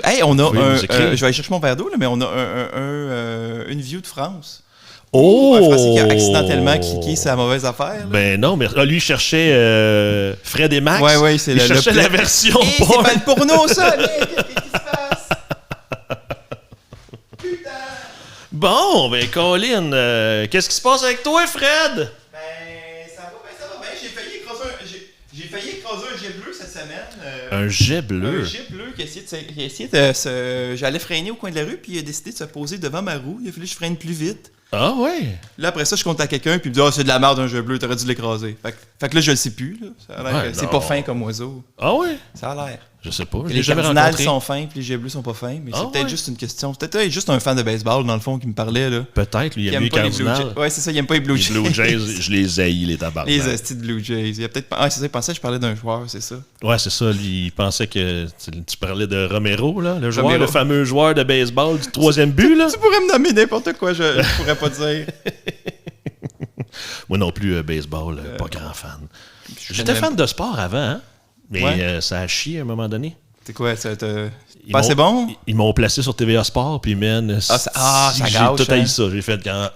Hey, on a je vais écrire. aller chercher mon verre d'eau, là, mais on a une view de France. Oh! Un Français qui a accidentellement cliqué sur la mauvaise affaire. Là. Ben non, mais lui, il cherchait Fred et Max. Ouais, c'est il cherchait la version Hey, c'est porn. pas le porno, ça! Mais qu'est-ce qui se passe? Putain! Bon, ben Colin, qu'est-ce qui se passe avec toi, Fred? Ben, ça va bien. J'ai failli écraser un jet bleu cette semaine. Un jet bleu? Un jet bleu qui a essayé de se... J'allais freiner au coin de la rue, puis il a décidé de se poser devant ma roue. Il a fallu que je freine plus vite. Ah ouais? Là, après ça, je compte à quelqu'un, puis il me dit « Ah, c'est de la merde, un jet bleu, t'aurais dû l'écraser. » Fait que là, je le sais plus. Là. Ça a l'air Ouais, que c'est non. pas fin comme oiseau. Ah ouais? Ça a l'air. Je sais pas, je Les l'ai jamais cardinals rencontré. sont fins, puis les jets bleus sont pas fins. Mais Ah c'est peut-être ouais? juste une question. Peut-être juste un fan de baseball, dans le fond, qui me parlait. Là. Peut-être, lui, il Qui aime mieux pas les Blue Cardinal. Jays. Ouais, c'est ça, il aime pas les Blue Les Jays. Blue Jays, je les haïs, les tabarnak. Les hosties de Blue Jays. Il a peut-être... Ah, c'est ça, il pensait que je parlais d'un joueur, c'est ça. Ouais, c'est ça. Lui, il pensait que tu parlais de Romero, là, Romero. le fameux joueur de baseball du troisième but, là. Tu pourrais me nommer n'importe quoi, je pourrais pas dire. Moi non plus, baseball, pas grand fan. J'étais connais fan de sport avant, hein? Mais Ouais. ça a chié à un moment donné. C'est quoi, ça te... Ils Pas assez m'ont- bon? Ils m'ont placé sur TVA Sport, puis man, ça j'ai gâche, tout haï hein? ça. J'ai fait quand,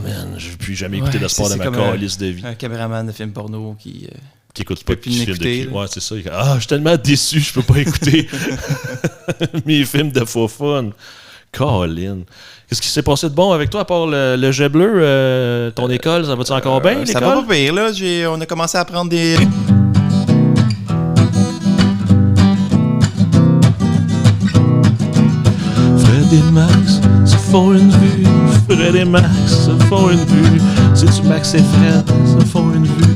man, je ne veux plus jamais écouter de sport c'est de ma comme calice de vie. Un caméraman de film porno qui... Qui écoute pas peut plus de films de l'écouter, cul. là. Ouais, c'est ça. Je suis tellement déçu, je peux pas écouter mes films de faux fun. Colin. Qu'est-ce qui s'est passé de bon avec toi, à part le jet bleu? Ton école, ça va-tu encore bien, Ça l'école? va pas pire, là. On a commencé à prendre des... Fred et Max se font une vue. Fred et Max se font une vue. C'est-tu Max et Fred se font une vue?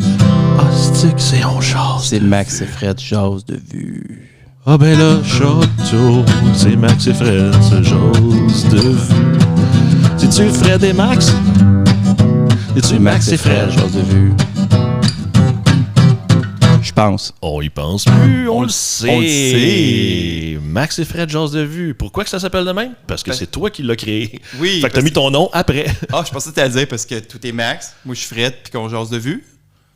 Ah, c'est on jase. C'est Max et Fred, jase de vue. Ah ben là, château, c'est Max et Fred se jase de vue. C'est-tu Fred et Max? C'est-tu Max et Fred? jase de vue. Je pense. On y pense plus, on le sait. on le sait. Max et Fred jase de vue. Pourquoi que ça s'appelle de même? Parce que c'est toi qui l'as créé. Oui. Fait que t'as mis ton nom après. Ah, je pensais que t'allais dire parce que tout est Max. Moi, je suis Fred, puis qu'on jase de vue.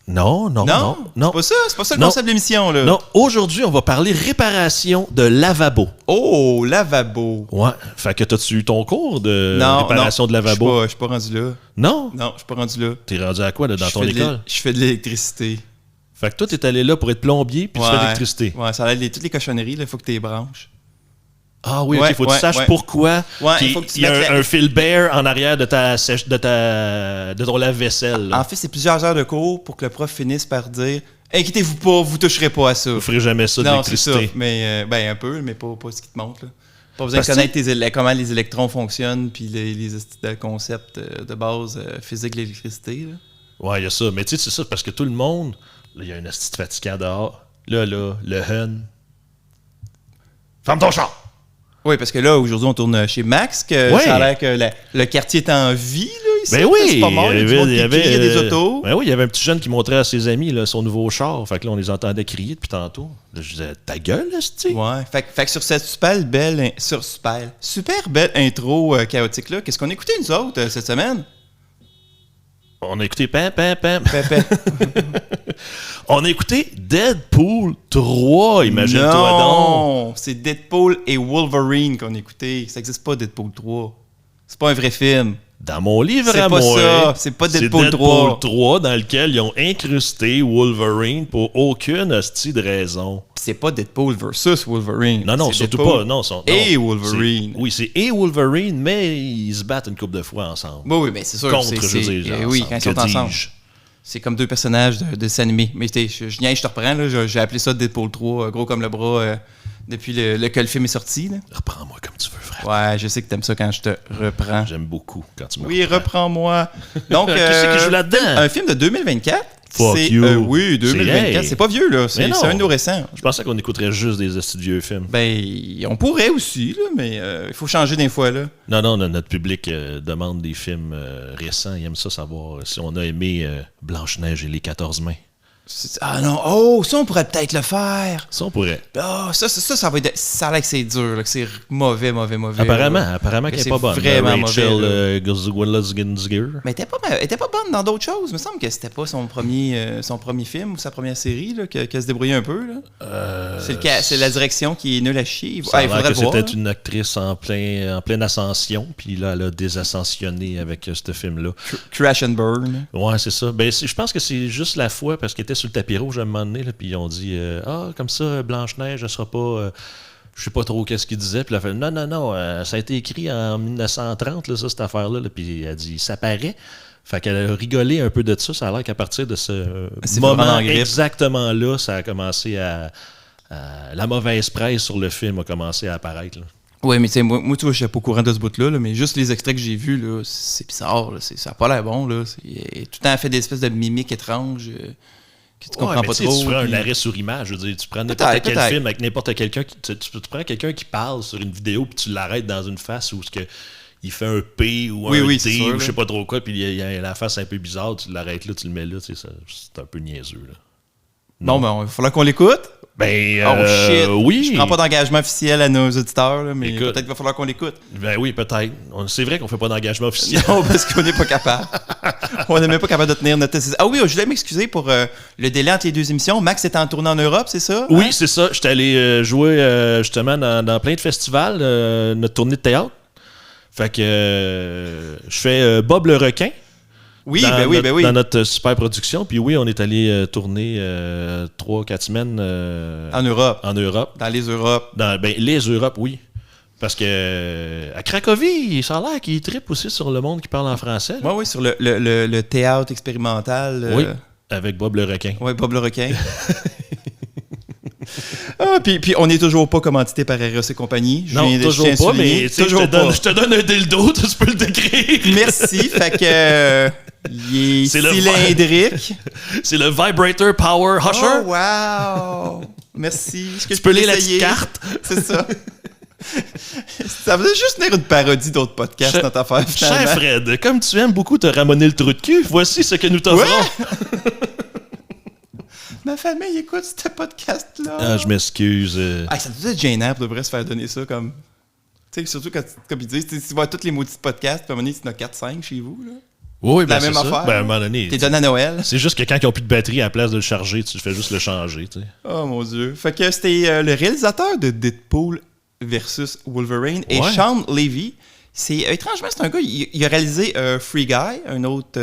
Non. C'est pas ça. C'est pas ça le Non. concept de l'émission, là. Non, aujourd'hui, on va parler réparation de lavabo. Oh, lavabo. Ouais. Fait que t'as-tu eu ton cours de Non, réparation de lavabo? Je suis pas rendu là. Non? Non, je suis pas rendu là. T'es rendu à quoi là, dans Je ton fais de école? Je fais de l'électricité. Fait que toi, t'es allé là pour être plombier puis tu fais de l'électricité. Ouais, ça a l'air toutes les cochonneries, il faut que tu les branches. Ah oui, Ouais, ok, faut que tu ouais, saches ouais. pourquoi Ouais, qu'il il faut que tu y a mettes un fil bear en arrière de de ton lave-vaisselle. là. En fait, c'est plusieurs heures de cours pour que le prof finisse par dire « Inquiétez-vous pas, vous toucherez pas à ça. Vous » ferez jamais ça de Non, c'est ça. l'électricité. Mais un peu, mais pas ce qui te montre. Là. Pas besoin Parce de connaître comment les électrons fonctionnent puis les concepts de base physique de l'électricité. Là. Ouais, il y a ça. Mais tu sais, c'est ça, parce que tout le monde, là, il y a un asti de fatigant dehors. Là, le hun. Ferme ton char! Oui, parce que là, aujourd'hui, on tourne chez Max, que Ouais. ça a l'air que le quartier est en vie, là, ici. Ben oui! C'est pas mort, il y a du monde qui crie, il y a des autos. Ben oui, il y avait un petit jeune qui montrait à ses amis là, son nouveau char. Fait que là, on les entendait crier depuis tantôt. Là, je disais, ta gueule, esti! Ouais, fait que sur cette super belle intro chaotique-là, qu'est-ce qu'on a écouté, nous autres, cette semaine? On a écouté pam. Pépé. On a écouté Deadpool 3, imagine-toi donc. Non, c'est Deadpool et Wolverine qu'on a écouté. Ça n'existe pas, Deadpool 3. C'est pas un vrai film. Dans mon livre C'est à pas moi, ça, c'est pas Deadpool 3. 3 dans lequel ils ont incrusté Wolverine pour aucune hostie de raison. C'est pas Deadpool versus Wolverine. Non, C'est surtout Deadpool pas. Non, et Wolverine. Oui, c'est et Wolverine, mais ils se battent une couple de fois ensemble. Oui, mais c'est sûr. Contre, c'est, je veux dire, oui, ensemble. quand ils sont Que ensemble. dis-je? C'est comme deux personnages de dessin animé. Mais je niaise, je te reprends. Là, j'ai appelé ça Deadpool 3, gros comme le bras, depuis que le film est sorti. Là. Reprends-moi comme tu veux, frère. Ouais, je sais que t'aimes ça quand je te reprends. J'aime beaucoup quand tu me Oui, reprends-moi. Donc, Qui c'est qui joue là-dedans? Un film de 2024. Fuck c'est, you. Oui, 2024. Hey. C'est pas vieux, là. C'est Mais non. un de nos récents. Je pensais qu'on écouterait juste des hosties de vieux films. Ben, on pourrait aussi, là, mais il faut changer des fois, là. Non, notre public demande des films récents. Il aime ça savoir si on a aimé Blanche-Neige et les 14 mains. Ah non, oh, ça, on pourrait peut-être le faire. Ça, on pourrait. Ah, ça va être... Ça a l'air que c'est dur, là, que c'est mauvais. Apparemment qu'elle c'est n'est pas bonne. vraiment Rachel Goswell-Ginsger. Mais elle était pas bonne dans d'autres choses. Il me semble que c'était pas son premier film ou sa première série, là, qu'elle se débrouillait un peu, là. C'est la direction qui est nulle à chier. Ça a il l'air faudrait que le voir, c'était là. une actrice en pleine ascension, puis là, elle a désascensionné avec ce film-là. Crash and Burn. Ouais, c'est ça. Ben, je pense que c'est juste la fois, parce qu'elle était sur le tapis rouge à un moment donné, là, puis ils ont dit comme ça, Blanche-Neige, elle sera pas. Je sais pas trop qu'est-ce qu'il disait. Puis elle a fait non, ça a été écrit en 1930, là, ça, cette affaire-là. Là. Puis elle a dit ça paraît. Fait qu'elle a rigolé un peu de ça. Ça a l'air qu'à partir de ce moment exactement là, ça a commencé à. La mauvaise presse sur le film a commencé à apparaître. Là. Oui, mais tu sais, moi, tu vois, je suis pas au courant de ce bout-là, là, mais juste les extraits que j'ai vus, là, c'est bizarre. Là, ça a pas l'air bon. Là. Tout le temps fait des espèces de mimiques étranges. Que tu comprends pas trop. Tu ferais un arrêt sur image, je veux dire, tu prends n'importe quel film avec n'importe quelqu'un, tu prends quelqu'un qui parle sur une vidéo puis tu l'arrêtes dans une face où il fait un P ou un D ou je sais pas trop quoi, puis il y a la face un peu bizarre, tu l'arrêtes là, tu le mets là, c'est un peu niaiseux. Là. Non, mais il va falloir qu'on l'écoute. Ben, shit. Oui. Je prends pas d'engagement officiel à nos auditeurs, là, mais peut-être qu'il va falloir qu'on l'écoute. Ben oui, peut-être. C'est vrai qu'on fait pas d'engagement officiel. Non, parce qu'on n'est pas capable. On n'est même pas capable de tenir notre... Ah oui, je voulais m'excuser pour le délai entre les deux émissions. Max était en tournée en Europe, c'est ça? Oui, c'est ça. J'étais allé jouer justement dans plein de festivals, notre tournée de théâtre. Fait que je fais Bob le requin. Oui, ben oui. Dans notre super production. Puis oui, on est allé tourner 3-4 semaines en Europe. Dans les Europes. Les Europes, oui. Parce que à Cracovie, ça a l'air qu'il trippe aussi sur le monde qui parle en français. Oui, sur le théâtre expérimental. Oui, avec Bob le requin. Oui, Bob le requin. Puis on n'est toujours pas commandité par Eros et compagnie. Toujours pas, mais je te donne un dildo, tu peux le décrire. Merci, fait que il est cylindrique. C'est le Vibrator Power Husher. Oh wow! Merci. Tu peux lire la petite carte. C'est ça. Ça veut juste venir une parodie d'autres podcasts, notre affaire, finalement. Cher Fred, comme tu aimes beaucoup te ramoner le trou de cul, voici ce que nous t'offrons. Ouais? Ma famille écoute ce podcast-là. Ah, je m'excuse. Ça doit être gênant pour de vrai se faire donner ça comme... Tu sais, surtout quand comme ils disent, tu vois tous les maudits podcasts, puis à un moment donné, il y en a 4-5 chez vous, là. Oui, la même affaire. Ben, à un moment donné. T'es donné à Noël. C'est juste que quand ils n'ont plus de batterie, à la place de le charger, tu fais juste le changer, tu sais. Oh mon Dieu. Fait que c'était le réalisateur de Deadpool versus Wolverine et Sean Levy. Étrangement, c'est un gars, il a réalisé Free Guy, un autre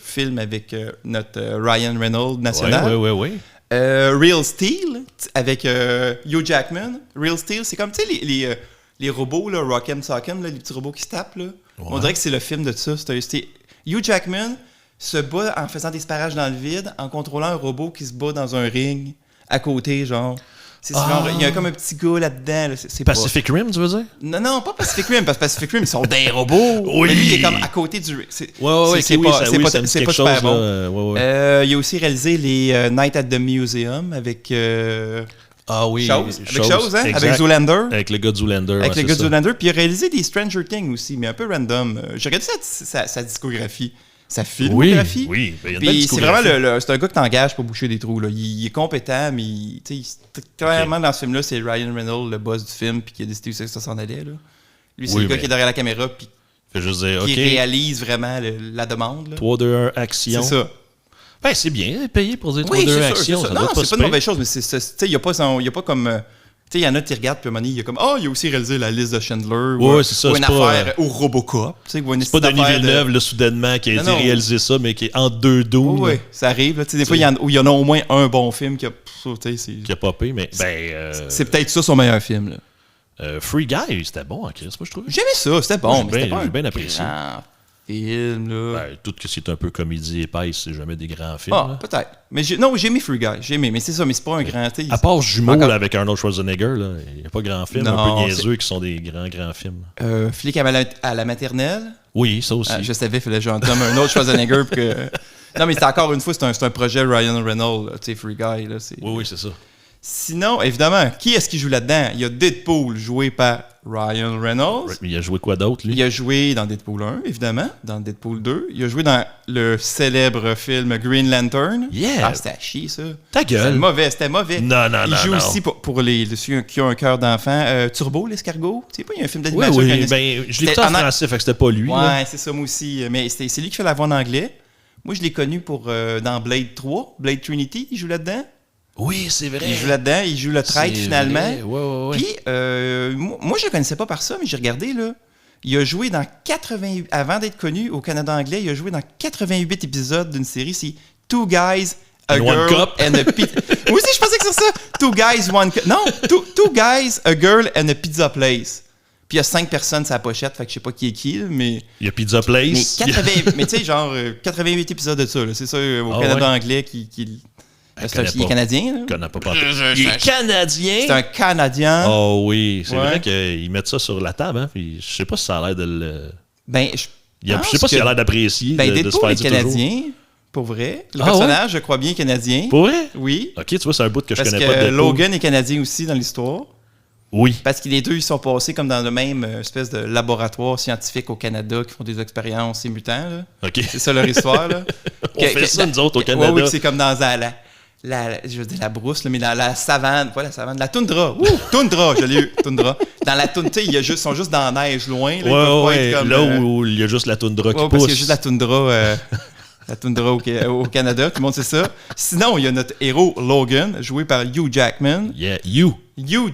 film avec notre Ryan Reynolds national. Oui. Real Steel, avec Hugh Jackman. Real Steel, c'est comme, tu sais, les robots, là, Rock'em Sock'em, les petits robots qui se tapent, là. Ouais. On dirait que c'est le film de ça. Hugh Jackman se bat en faisant des sparages dans le vide, en contrôlant un robot qui se bat dans un ring à côté, genre... il y a comme un petit gars là-dedans. Là. C'est Pacific Rim, tu veux dire? Non, pas Pacific Rim, parce que Pacific Rim, ils sont des robots. Oui! Mais lui, il est comme à côté du... C'est pas super bon. Il a aussi réalisé les Night at the Museum avec... Chose, hein? Avec Zoolander. Avec le gars de Zoolander. Avec le gars de Zoolander. Puis il a réalisé des Stranger Things aussi, mais un peu random. J'ai regardé sa discographie. Sa filmographie. Oui. Puis c'est vraiment c'est un gars que t'engages pour boucher des trous. Là. Il est compétent, mais clairement dans ce film-là, c'est Ryan Reynolds, le boss du film, puis qui a décidé où ça s'en allait. Là. Lui, c'est le gars qui est derrière la caméra, puis qui réalise vraiment la demande. Là. 3, 2, 1, action. C'est ça. Ben, c'est bien payé pour dire 3, 2, 1, action. Non, c'est pas une mauvaise chose, mais il n'y a pas comme... Tu sais, il y en a qui regardent, puis à un moment donné, il y a comme il a aussi réalisé la liste de Chandler. Ou une affaire au Robocop. C'est pas Denis Villeneuve, là, soudainement, qui a été réalisé ça, mais qui est en 2 dos. Oui, ça arrive. Là, des fois, il y en a au moins un bon film qui a popé, mais. C'est peut-être ça son meilleur film. Là. Free Guy, c'était bon, Chris, moi, je trouve. J'aimais ça, c'était bon. J'ai bien apprécié. Film, là. Tout que c'est un peu comédie épaisse, c'est jamais des grands films. Peut-être. Mais j'ai aimé Free Guy. J'ai aimé, mais c'est ça, mais c'est pas un grand. À part Jumeaux là, avec Arnold Schwarzenegger, il n'y a pas grand film, un peu niaiseux qui sont des grands films. Flic à la maternelle. Oui, ça aussi. Je savais, il fallait que j'entende un autre Schwarzenegger. Non, mais c'est encore une fois, c'est un projet Ryan Reynolds, tu sais, Free Guy. Là, oui, c'est ça. Sinon, évidemment, qui est-ce qui joue là-dedans? Il y a Deadpool, joué par Ryan Reynolds. Il a joué quoi d'autre, lui? Il a joué dans Deadpool 1, évidemment, dans Deadpool 2. Il a joué dans le célèbre film Green Lantern. Yeah! Ah, c'était à chier, ça. Ta gueule! C'était mauvais. Non. Il joue aussi pour ceux qui ont un cœur d'enfant. Turbo, l'escargot. Tu sais pas, il y a un film d'animation. Oui, je l'ai écouté en français, fait que c'était pas lui. Ouais, là. c'est ça, moi aussi. Mais c'est lui qui fait la voix en anglais. Moi, je l'ai connu dans Blade 3, Blade Trinity, il joue là-dedans. Oui, c'est vrai. Il joue là-dedans, il joue le traître finalement. Vrai. Ouais. Puis, moi, je le connaissais pas par ça, mais j'ai regardé, là. Il a joué dans 88... Avant d'être connu au Canada anglais, il a joué dans 88 épisodes d'une série. C'est Two Guys, a And Girl One Cup. and a Pizza... Moi aussi, je pensais que c'était ça. Two Guys, One Cup. Non, two Guys, a Girl and a Pizza Place. Puis il y a 5 personnes sur la pochette, fait que je sais pas qui est qui, là, mais... Il y a Pizza Place. Mais tu sais, genre 88 épisodes de ça, là. C'est ça, au Canada anglais qui il est canadien, là? Je connais pas. Il est canadien? C'est un Canadien. Oh oui, c'est vrai qu'ils mettent ça sur la table, hein, puis je sais pas si ça a l'air de le... je sais pas s'il a l'air d'apprécier de se Deadpool faire est dire canadien, toujours. pour vrai. Le personnage, je crois bien, canadien. Pour vrai? Oui. Ok, tu vois, c'est un bout que je connais pas de Parce que Deadpool. Logan est canadien aussi dans l'histoire. Oui. Parce que les deux, ils sont passés comme dans le même espèce de laboratoire scientifique au Canada qui font des expériences sur les mutants, là. Ok. C'est ça leur histoire, là. On fait ça, nous autres, au Canada. Oui, c'est comme dans je veux dire la brousse, là, mais dans la savane, pas la savane, la toundra. Ouh, toundra, je l'ai eu, toundra. Dans la toundra, ils sont juste dans la neige, loin. Là, là où il y a juste la toundra qui pousse. Parce qu'il y a juste la toundra, au Canada, tout le monde sait ça. Sinon, il y a notre héros Logan, joué par Hugh Jackman. Yeah, Hugh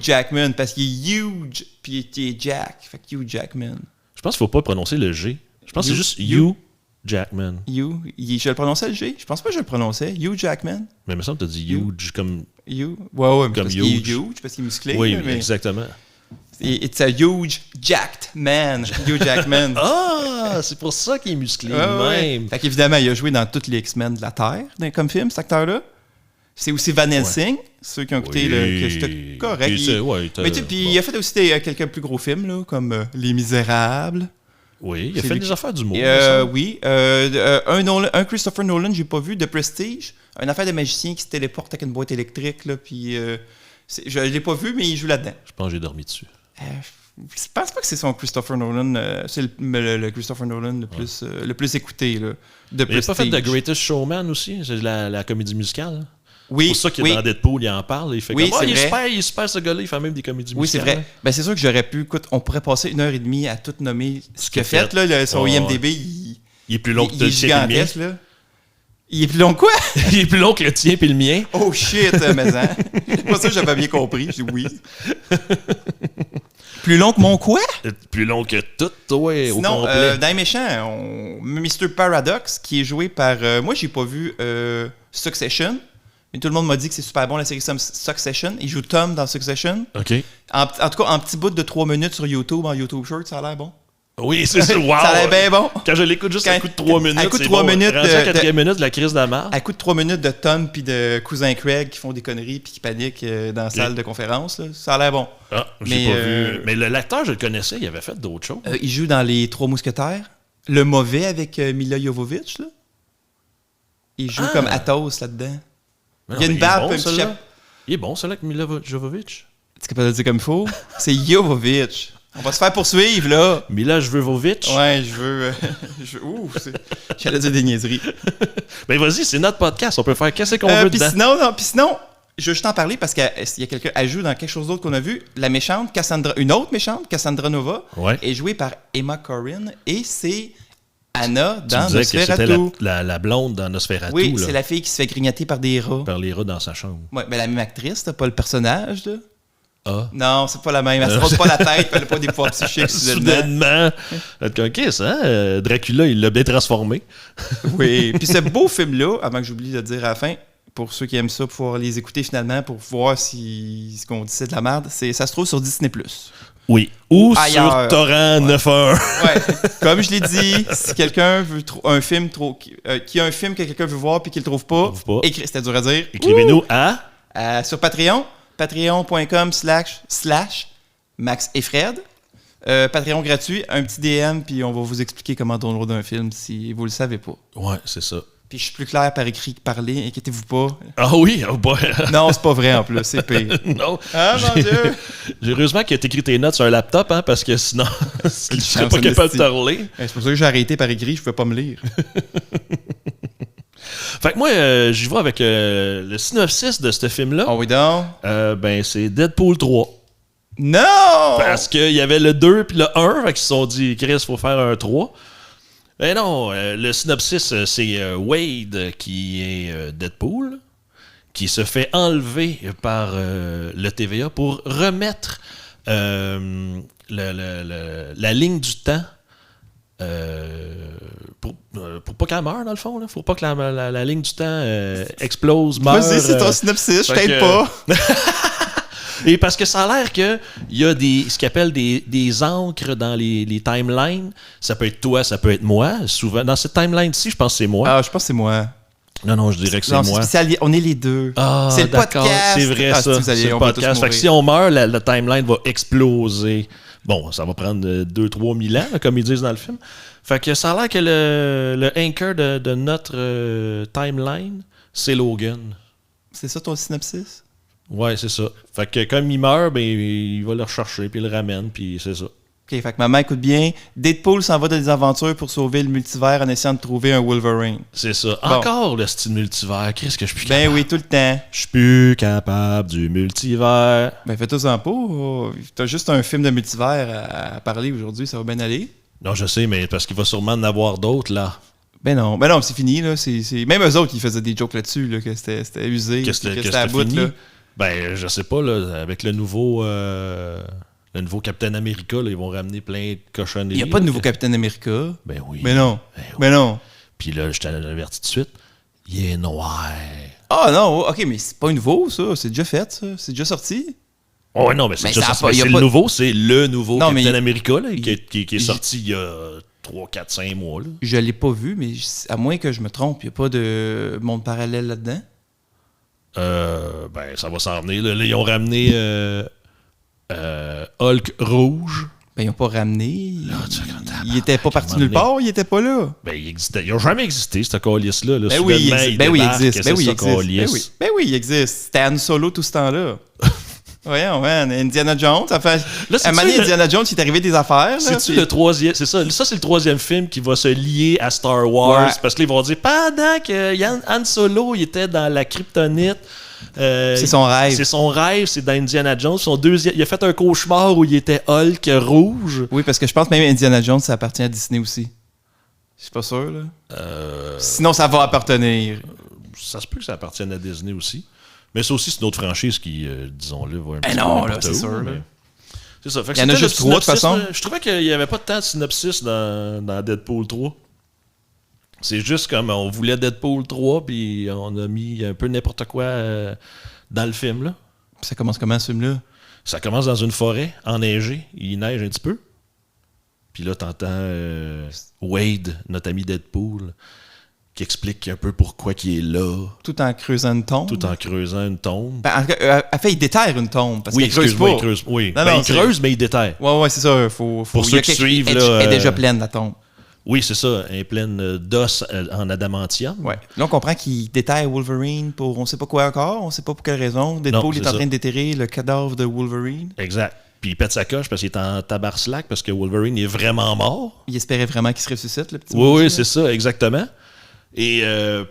Jackman, parce qu'il est huge, puis il est Jack. Fait que Hugh Jackman. Je pense qu'il faut pas prononcer le G. Je pense que c'est juste Hugh Jackman. Je le prononçais le G? Je pense pas que je le prononçais. Hugh Jackman? Mais il me semble que tu as dit huge comme... Ouais, comme parce qu'il est huge, parce qu'il est musclé. Oui, mais exactement. It's a huge, jacked man. Hugh Jackman. Ah, c'est pour ça qu'il est musclé même. Fait qu'évidemment, il a joué dans tous les X-Men de la Terre, comme film, cet acteur-là. C'est aussi Van Helsing, ceux qui ont écouté que c'était correct. Mais puis il a fait aussi quelques plus gros films, là, comme Les Misérables. Oui, il a fait des affaires d'humour. Oui. Un Christopher Nolan, j'ai pas vu. The Prestige. Une affaire de magicien qui se téléporte avec une boîte électrique. Là, puis, je l'ai pas vu, mais il joue là-dedans. Je pense que j'ai dormi dessus. Je pense pas que c'est son Christopher Nolan. C'est le Christopher Nolan le plus écouté. Là, de il a pas fait The Greatest Showman aussi? C'est la comédie musicale. Oui, c'est pour ça que dans Deadpool, il en parle. Il fait comme, il est super ce gars-là, il fait même des comédies musicales. Oui, c'est vrai. Ben, c'est sûr que j'aurais pu... Écoute, on pourrait passer 1h30 à tout nommer ce qu'il a fait. Là, son IMDb, il est plus long que le tien et le mien. Là. Il est plus long que quoi? Il est plus long que le tien et le mien. Oh shit, mais hein. C'est pas ça que j'avais bien compris. Je dis oui. Plus long que mon quoi? Plus long que tout, toi, sinon, au complet. dans les méchants, Mr. Paradox, qui est joué par... moi, j'ai pas vu Succession. Mais tout le monde m'a dit que c'est super bon, la série Succession. Il joue Tom dans Succession. OK. En tout cas, en petit bout de 3 minutes sur YouTube, en YouTube Short, ça a l'air bon. Oui, c'est ça. Wow. Ça a l'air bien bon. Quand je l'écoute juste à coup de 3 minutes, à coup de 3 minutes rendu à 4e minute de la crise de la marde. À coup de 3 minutes de Tom puis de cousin Craig qui font des conneries puis qui paniquent dans la salle de conférence, là. Ça a l'air bon. Ah, j'ai pas vu. Mais l'acteur, je le connaissais, il avait fait d'autres choses. Il joue dans Les Trois Mousquetaires. Le mauvais avec Mila Jovovich, là. Il joue comme Athos là-dedans. Il y a une barbe, un petit chapeau. Il est bon, celui-là, avec Mila Jovovich. Tu es capable de le dire comme il faut? C'est Jovovich. On va se faire poursuivre, là. Mila Jovovich? Ouais, j'allais dire des niaiseries. Ben vas-y, c'est notre podcast. On peut faire qu'est-ce qu'on veut dedans. Puis sinon, je veux juste en parler parce qu'il y a quelqu'un qui joue dans quelque chose d'autre qu'on a vu. La méchante, une autre méchante, Cassandra Nova, est jouée par Emma Corrin et c'est... Anna dans Nosferatu. C'était la blonde dans Nosferatu. Oui, c'est la fille qui se fait grignoter par des rats. Par les rats dans sa chambre. Oui, mais la même actrice, t'as pas le personnage, là. Ah. Non, c'est pas la même. Elle se rase pas la tête, elle a pas des pouvoirs psychiques. Soudainement. OK, ça, Dracula, il l'a bien transformé. Oui, puis ce beau film-là, avant que j'oublie de dire à la fin, pour ceux qui aiment ça, pour pouvoir les écouter finalement, pour voir si ce qu'on dit c'est de la merde, ça se trouve sur Disney+. Oui. Ou ailleurs. Sur Torrent 9.1. Ouais. Comme je l'ai dit, si quelqu'un veut un film qui a un film que quelqu'un veut voir puis qu'il le trouve pas, c'était dur à dire. Écrivez-nous sur Patreon, patreon.com/Max et Fred. Patreon gratuit, un petit DM puis on va vous expliquer comment downloader un film si vous le savez pas. Ouais, c'est ça. Puis je suis plus clair par écrit que parler, inquiétez-vous pas. Ah oui? Oh boy. Non, c'est pas vrai en plus, c'est pire. Non. Ah mon Dieu! J'ai heureusement qu'il a écrit tes notes sur un laptop, hein, parce que sinon, je serais pas chance, capable de esti. te relire. C'est pour ça que j'ai arrêté par écrit, je pouvais pas me lire. Fait que moi, j'y vais avec le synopsis de ce film-là. Oh oui donc. Ben, c'est Deadpool 3. Non! Parce qu'il y avait le 2 puis le 1, fait qu'ils se sont dit, Chris, faut faire un 3. Ben non, le synopsis, c'est Wade qui est Deadpool, qui se fait enlever par le TVA pour remettre la ligne du temps pour pas qu'elle meure, dans le fond. Là. Faut pas que la ligne du temps explose, meure. Vas-y, c'est ton synopsis, je fait t'aide que- pas. Et parce que ça a l'air qu'il y a ce qu'ils appellent des encres dans les timelines. Ça peut être toi, ça peut être moi. Souvent, dans cette timeline-ci, je pense que c'est moi. Ah, je pense que c'est moi. Non, je dirais que c'est Non, moi. spécial, on est les deux. Ah, c'est le d'accord, podcast. c'est vrai Ah, ça. si vous allez, C'est le on va tous podcast. Fait que mourir. si on meurt, la timeline va exploser. Bon, ça va prendre 2-3 000 ans, là, comme ils disent dans le film. Fait que ça a l'air que le anchor de notre timeline, c'est Logan. C'est ça ton synopsis? Ouais, c'est ça. Fait que comme il meurt, ben il va le rechercher, puis il le ramène, puis c'est ça. Ok, fait que maman écoute bien. Deadpool s'en va dans des aventures pour sauver le multivers en essayant de trouver un Wolverine. C'est ça. Bon. Encore le style multivers. Qu'est-ce que je suis plus Ben capable? oui, tout le temps. Je suis plus capable du multivers. Ben fais-toi-en pas. T'as juste un film de multivers à parler aujourd'hui, ça va bien aller. Non, je sais, mais parce qu'il va sûrement en avoir d'autres, là. Ben non, c'est fini, là. Même eux autres, ils faisaient des jokes là-dessus, là, que c'était usé. Qu'est-ce que que c'était à c'était bout, fini? là. Ben, je sais pas, là, avec le nouveau Captain America, là, ils vont ramener plein de cochonneries. Il n'y a pas de nouveau Captain America. Ben oui. Mais non. Ben oui. Mais non. Puis là, je t'avertis tout de suite, il est noir. Ah non, ok, mais c'est pas nouveau, ça. C'est déjà fait, ça. C'est déjà sorti. Oh ouais, non, mais c'est Mais déjà ça a sorti. pas- Mais y a c'est pas- le nouveau, c'est le nouveau Non, Captain mais- America, là, qui est il- sorti il y a 3, 4, 5 mois, là. Je l'ai pas vu, mais à moins que je me trompe, il n'y a pas de monde parallèle là-dedans. Ben, ça va s'en venir. Là, ils ont ramené Hulk rouge. Ben, ils n'ont pas ramené. Là, tu sais, comme Il était pas parti nulle moment donné. part, il était pas là. Ben, il existait. Il n'a jamais existé, ce calice-là. Là. Ben oui, il Soudainement, existe. Ben oui, il débarque, existe. Ben oui, il c'est existe. ça, Ben calice. oui. Ben oui, il existe. C'était Han Solo tout ce temps-là. Voyons, man. Indiana Jones, ça fait. Là, c'est-tu à un moment donné, le- Indiana Jones, il est arrivé des affaires. là, C'est-tu puis- le troisième? C'est ça. Ça, c'est le troisième film qui va se lier à Star Wars. Ouais. Parce qu'ils vont dire, pendant que Han Solo il était dans la kryptonite. C'est son rêve. C'est son rêve, c'est dans Indiana Jones. Il a fait un cauchemar où il était Hulk rouge. Oui, parce que je pense que même Indiana Jones, ça appartient à Disney aussi. Je suis pas sûr, là. Sinon, ça va appartenir. Ça se peut que ça appartienne à Disney aussi. Mais ça aussi, c'est une autre franchise qui, disons-le, va un Ben petit peu non, là, n'importe c'est où, sûr, là. mais- C'est ça. Fait que Il y en a c'était le juste 3, de toute synopsis, façon. là. Je trouvais qu'il n'y avait pas tant de synopsis dans Deadpool 3. C'est juste comme on voulait Deadpool 3, puis on a mis un peu n'importe quoi dans le film, là. Ça commence comment, ce film-là? Ça commence dans une forêt, enneigée. Il neige un petit peu. Puis là, t'entends Wade, notre ami Deadpool, qui explique un peu pourquoi il est là, Tout en creusant une tombe. tout en creusant une tombe. Ben, en tout cas, en fait, il déterre une tombe. Parce Oui, qu'il creuse excuse-moi, pas. il creuse. Oui, Non, ben, non, il c'est- creuse, mais il déterre. Ouais, c'est ça. Faut, Pour il y ceux a qui quelque- suivent, elle, là, elle est déjà pleine, la tombe. Oui, c'est ça, un pleine d'os en adamantium. Ouais. Là, on comprend qu'il déterre Wolverine pour on sait pas quoi encore. On sait pas pour quelle raison. Deadpool Non, est c'est en ça. train de déterrer le cadavre de Wolverine. Exact. Puis il pète sa coche parce qu'il est en tabarslack parce que Wolverine il est vraiment mort. Il espérait vraiment qu'il se ressuscite, le petit Oui, monsieur, oui, là. c'est ça, exactement. Et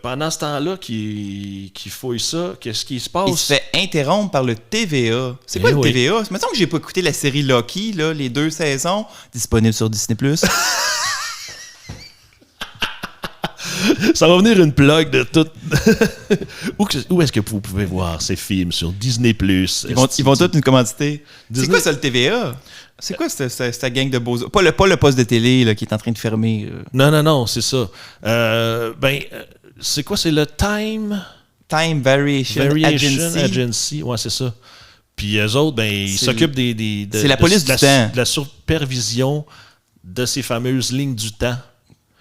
pendant ce temps-là qu'il fouille ça, qu'est-ce qui se passe? Il se fait interrompre par le TVA. C'est Eh quoi le oui. TVA? Mettons que j'ai pas écouté la série Loki, là, les 2 saisons, disponible sur Disney+. Ça va venir une plug de tout. Où est-ce que vous pouvez voir ces films sur Disney+. Ils vont tous nous commanditer. C'est Disney- quoi ça, le TVA? C'est quoi cette gang de beaux... Pas le poste de télé là, qui est en train de fermer. Non, c'est ça. C'est quoi? C'est le Time Time Variation, Agency. Agency. Ouais, c'est ça. Puis eux autres, ben, ils C'est- s'occupent c'est la police du temps. de la supervision de ces fameuses lignes du temps.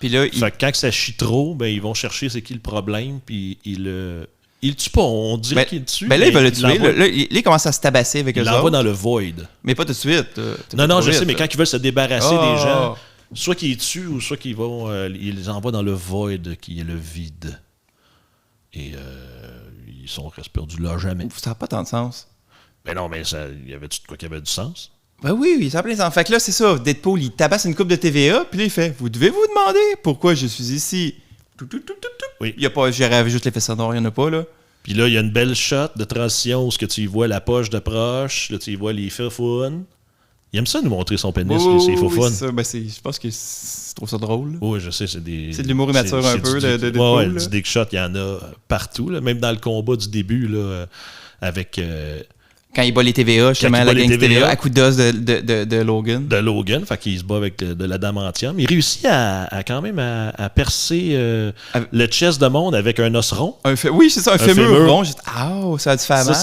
Puis là, Fait que quand ça chie trop, ben, ils vont chercher c'est qui le problème, puis ils le tuent pas. On dirait qu'ils le tuent. ben là, ils veulent le tuer. l'envoient- Là, il commence à se tabasser avec Ils eux l'envoient autres. dans le void. Mais pas tout de suite. Non, je sais, mais quand ils veulent se débarrasser Ah. des gens, soit qu'ils les tuent ou soit qu'ils vont ils les envoient dans le void qui est le vide. Et ils sont restés perdus là jamais. Ça n'a pas tant de sens. Ben non, mais y avait-tu de quoi qui avait du sens? Ben oui, ça a plein de sens. Fait que là, c'est ça. Deadpool, il tabasse une coupe de TVA, puis là, il fait « Vous devez vous demander pourquoi je suis ici. » Oui. Il y a pas, j'aurais juste l'effet sonore, il n'y en a pas, là. Puis là, il y a une belle shot de transition où tu y vois la poche de proche, là, tu y vois les faufounes. Il aime ça nous montrer son pénis, lui, ses faufounes. C'est ça. Ben, je pense que je trouve ça drôle. Là. Oui, je sais, c'est des... C'est de l'humour immature un peu de Deadpool. Ouais, du dick shot, il y en a partout. Là. Même dans le combat du début, là, avec... Quand il bat les TVA, justement, la gang TVA, à coup d'os de Logan. De Logan, fait qu'il se bat avec de l'adamantium. Il réussit quand même à percer le chest de monde avec un os rond. Oui, c'est ça, un fémur rond. Juste, ça a dû faire mal.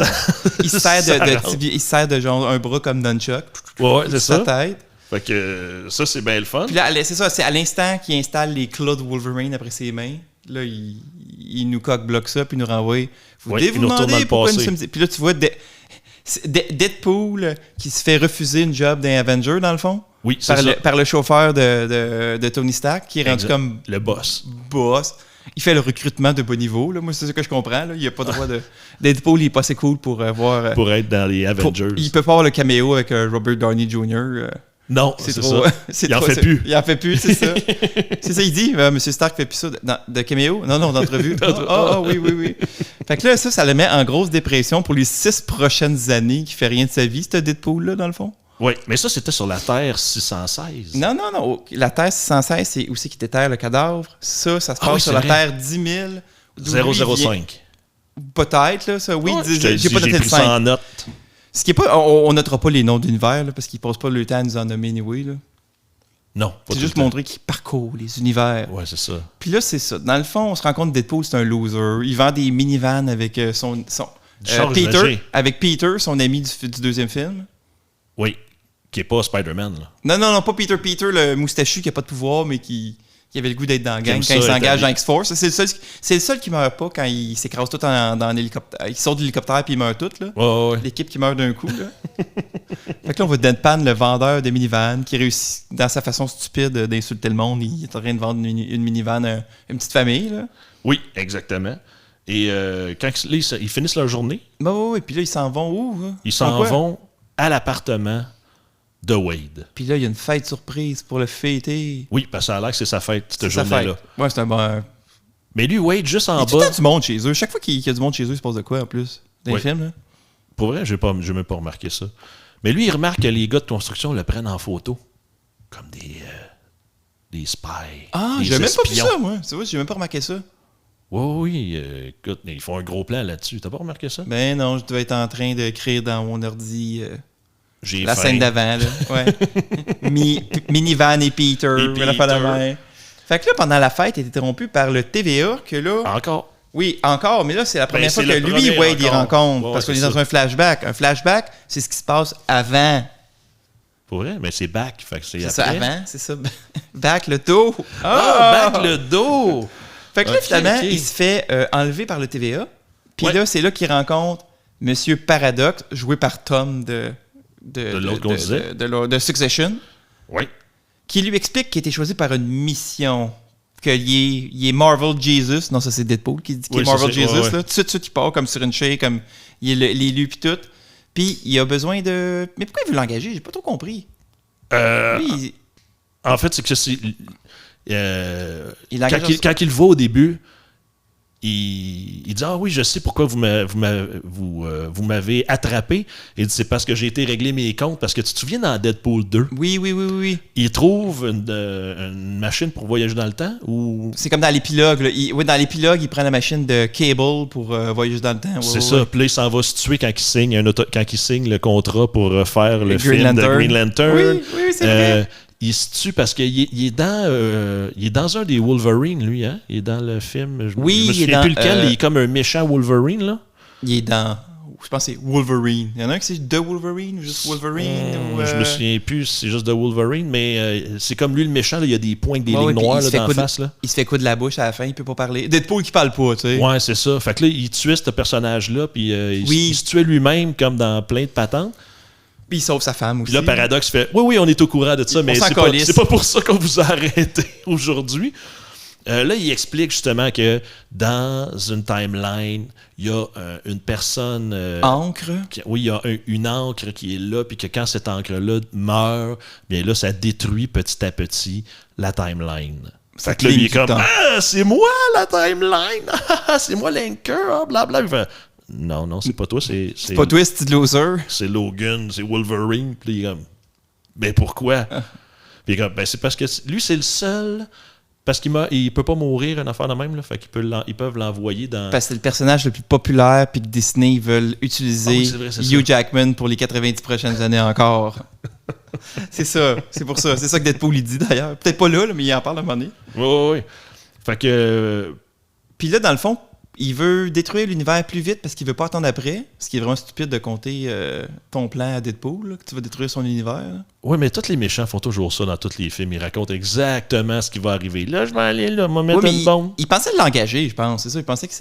Il se sert de genre un bras comme Nunchuck. Ouais, c'est ça. Sa tête. Fait que ça, c'est bien le fun. Puis là, c'est ça, c'est à l'instant qu'il installe les claws de Wolverine après ses mains. Là, il nous coque-bloque ça, puis il nous renvoie. Vous devez vous demander pourquoi nous sommes... Puis là, tu vois... Deadpool qui se fait refuser une job d'un Avenger, dans le fond. Oui, c'est ça. Par le chauffeur de Tony Stark, qui est rendu comme... Le boss. Il fait le recrutement de bas niveau. Là. Moi, c'est ce que je comprends. Là. Il n'a pas le droit de... Deadpool, il est pas assez cool pour voir... pour être dans les Avengers. Il peut pas avoir le caméo avec Robert Downey Jr. Non, c'est trop, ça. Il en fait plus. Il en fait plus, c'est ça. C'est ça, il dit. Monsieur Stark fait plus ça de caméo. Non, d'entrevue. Oui. Fait que là, ça le met en grosse dépression pour les 6 prochaines années qu'il fait rien de sa vie, ce Deadpool-là, dans le fond. Oui, mais ça, c'était sur la Terre 616. Non. La Terre 616, c'est où c'est qu'il déterre le cadavre. Ça se passe sur la Terre 10 000. 005. Peut-être, là, ça. Oui, j'ai pas noté le 5. En note. Ce qui est pas, on notera pas les noms d'univers, là, parce qu'ils passent pas le temps à nous en nommer anyway, là. Non. C'est juste montrer qu'il parcourt les univers. Ouais, c'est ça. Puis là, c'est ça. Dans le fond, on se rend compte que Deadpool, c'est un loser. Il vend des minivans avec son Peter, avec Peter, son ami du deuxième film. Oui. Qui est pas Spider-Man, là. Non, pas Peter. Peter, le moustachu qui a pas de pouvoir, mais qui avait le goût d'être dans la gang quand il s'engage dans X-Force. C'est le seul qui meurt pas quand il s'écrase tout dans l'hélicoptère. Il sort de l'hélicoptère puis il meurt tout, là. Ouais. L'équipe qui meurt d'un coup, là. Fait que là, on voit Deadpan, le vendeur de minivan, qui réussit, dans sa façon stupide d'insulter le monde. Il est en train de vendre une minivan à une petite famille, là. Oui, exactement. Et quand ils finissent leur journée... Oui, puis là, ils s'en vont où? Ils s'en vont à l'appartement de Wade. Puis là, il y a une fête surprise pour le fêter. Oui, parce que ça a l'air que c'est sa fête, cette journée-là. Ouais, c'est un bon... Mais lui, Wade, juste en bas... Il y a tout le temps du monde chez eux. Chaque fois qu'il y a du monde chez eux, il se passe de quoi, en plus? Dans les films, là? Pour vrai, je n'ai même pas remarqué ça. Mais lui, il remarque que les gars de construction le prennent en photo. Comme des spies. Ah, j'ai même pas vu ça, moi. C'est vrai, j'ai même pas remarqué ça. Oui, écoute, ils font un gros plan là-dessus. T'as pas remarqué ça? Ben non, je devais être en train d'écrire dans mon ordi... la scène d'avant, là. Ouais. Minivan et Peter. Fait que là, pendant la fête, il est interrompu par le TVA que là... Encore? Oui, encore, mais là, c'est la première fois que lui et Wade y rencontrent. Parce qu'on est dans un flashback. Un flashback, c'est ce qui se passe avant. Pour vrai? Mais c'est back. Fait que c'est ça, avant, c'est ça. Back le dos. Back le dos! Fait que là, finalement, il se fait enlever par le TVA. Puis là, c'est là qu'il rencontre Monsieur Paradox, joué par Tom de Succession. Oui. Qui lui explique qu'il a été choisi par une mission. Il est Marvel Jesus. Non, ça c'est Deadpool qui dit qu'il est Marvel Jesus. Là. Tout de suite, il part comme sur une chaise, comme il est l'élu puis tout. Puis il a besoin de... Mais pourquoi il veut l'engager? J'ai pas trop compris. En fait, c'est que c'est... quand il le voit au début, il dit « Ah oui, je sais pourquoi vous m'avez attrapé. » Il dit « C'est parce que j'ai été régler mes comptes. » Parce que tu te souviens dans Deadpool 2? Oui. Il trouve une machine pour voyager dans le temps? Ou... C'est comme dans l'épilogue. Dans l'épilogue, il prend la machine de Cable pour voyager dans le temps. C'est ça. Puis là, il s'en va se tuer quand il signe le contrat pour faire le film de Green Lantern. Oui, c'est vrai. Il se tue parce qu'il est dans un des Wolverine, lui, hein? Il est dans le film. Je me souviens plus lequel. Il est comme un méchant Wolverine, là. Il est dans... Je pense que c'est Wolverine. Il y en a un qui c'est The Wolverine ou juste Wolverine. Je me souviens plus si c'est juste The Wolverine, mais c'est comme lui le méchant. Là, il y a des points avec des lignes noires là, dans la face. Là. Il se fait coup de la bouche à la fin, il peut pas parler. Deadpool qui parle pas, tu sais. Ouais, c'est ça. Fait que là, il tuait ce personnage-là, puis il se tuait lui-même comme dans plein de patentes. Puis il sauve sa femme aussi. Puis là, Paradox fait « Oui, on est au courant de ça, mais c'est pas pour ça qu'on vous a arrêté aujourd'hui. » Là, il explique justement que dans une timeline, il y a une personne... Encre. Oui, il y a une encre qui est là, puis que quand cette encre-là meurt, bien là, ça détruit petit à petit la timeline. Fait que là, il est comme « Ah, c'est moi la timeline! C'est moi l'anchor! » Blablabla. Il fait « Non, c'est pas toi, c'est pas toi, c'est loser. C'est Logan, c'est Wolverine. » Puis il est comme « Ben pourquoi? » Puis il est comme « Ben c'est parce que lui, c'est le seul... » Parce qu'il peut pas mourir, une affaire de même, là, fait qu'ils peuvent l'envoyer dans... Parce que c'est le personnage le plus populaire, puis que Disney veulent utiliser Hugh Jackman pour les 90 prochaines années encore. C'est ça, c'est pour ça. C'est ça que Deadpool il dit d'ailleurs. Peut-être pas là, mais il en parle à un moment donné. Oui. Fait que... Puis là, dans le fond, il veut détruire l'univers plus vite parce qu'il veut pas attendre après. Ce qui est vraiment stupide de compter ton plan à Deadpool, là, que tu vas détruire son univers. Oui, mais tous les méchants font toujours ça dans tous les films. Ils racontent exactement ce qui va arriver. Là, je vais aller là, me mettre une bombe. Il pensait l'engager, je pense. C'est ça. Il pensait que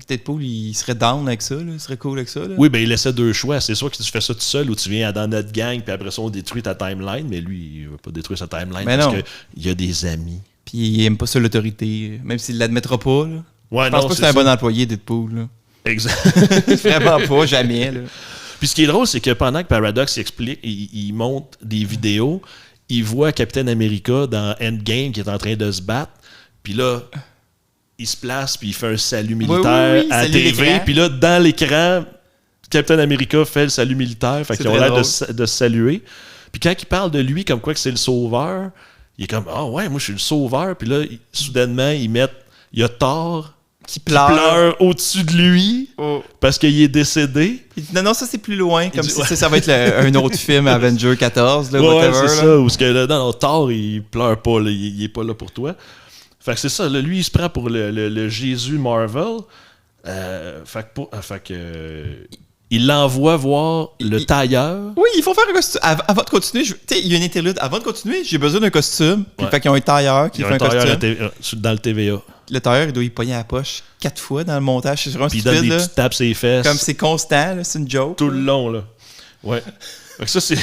Deadpool il serait down avec ça. Là. Il serait cool avec ça. Là. Oui, ben il laissait deux choix. C'est soit que tu fais ça tout seul ou tu viens dans notre gang puis après ça, on détruit ta timeline. Mais lui, il veut pas détruire sa timeline mais parce qu'il y a des amis. Puis il aime pas ça l'autorité. Même s'il l'admettra pas. Là. Ouais, je pense pas que c'est un bon employé, Deadpool. Là. Exact. Vraiment pas, jamais. Là. Puis ce qui est drôle, c'est que pendant que Paradox il monte des vidéos, il voit Captain America dans Endgame qui est en train de se battre. Puis là, il se place puis il fait un salut militaire à la TV. Puis là, dans l'écran, Captain America fait le salut militaire. Fait qu'ils ont l'air de se saluer. Puis quand il parle de lui comme quoi que c'est le sauveur, il est comme « Ah ouais, moi je suis le sauveur. » Puis là, soudainement, il y a Thor qui pleure au-dessus de lui parce qu'il est décédé. Non, ça c'est plus loin. Comme si ça va être un autre film, Avenger 14, là, whatever. C'est ça. Où Thor, il pleure pas, là, il est pas là pour toi. Fait que c'est ça. Là, lui, il se prend pour le Jésus Marvel. Il l'envoie voir le tailleur. Oui, il faut faire un costume. Avant de continuer, il y a une interlude. Avant de continuer, j'ai besoin d'un costume. Fait qu'ils ont un tailleur qui fait un costume. Dans le TVA. Le tailleur, il doit y pogner à la poche 4 fois dans le montage. C'est vraiment stupide. Puis il donne des petites tapes ses fesses. Comme c'est constant, là, c'est une joke. Tout le long, là. Ouais. Fait que ça, c'est... tu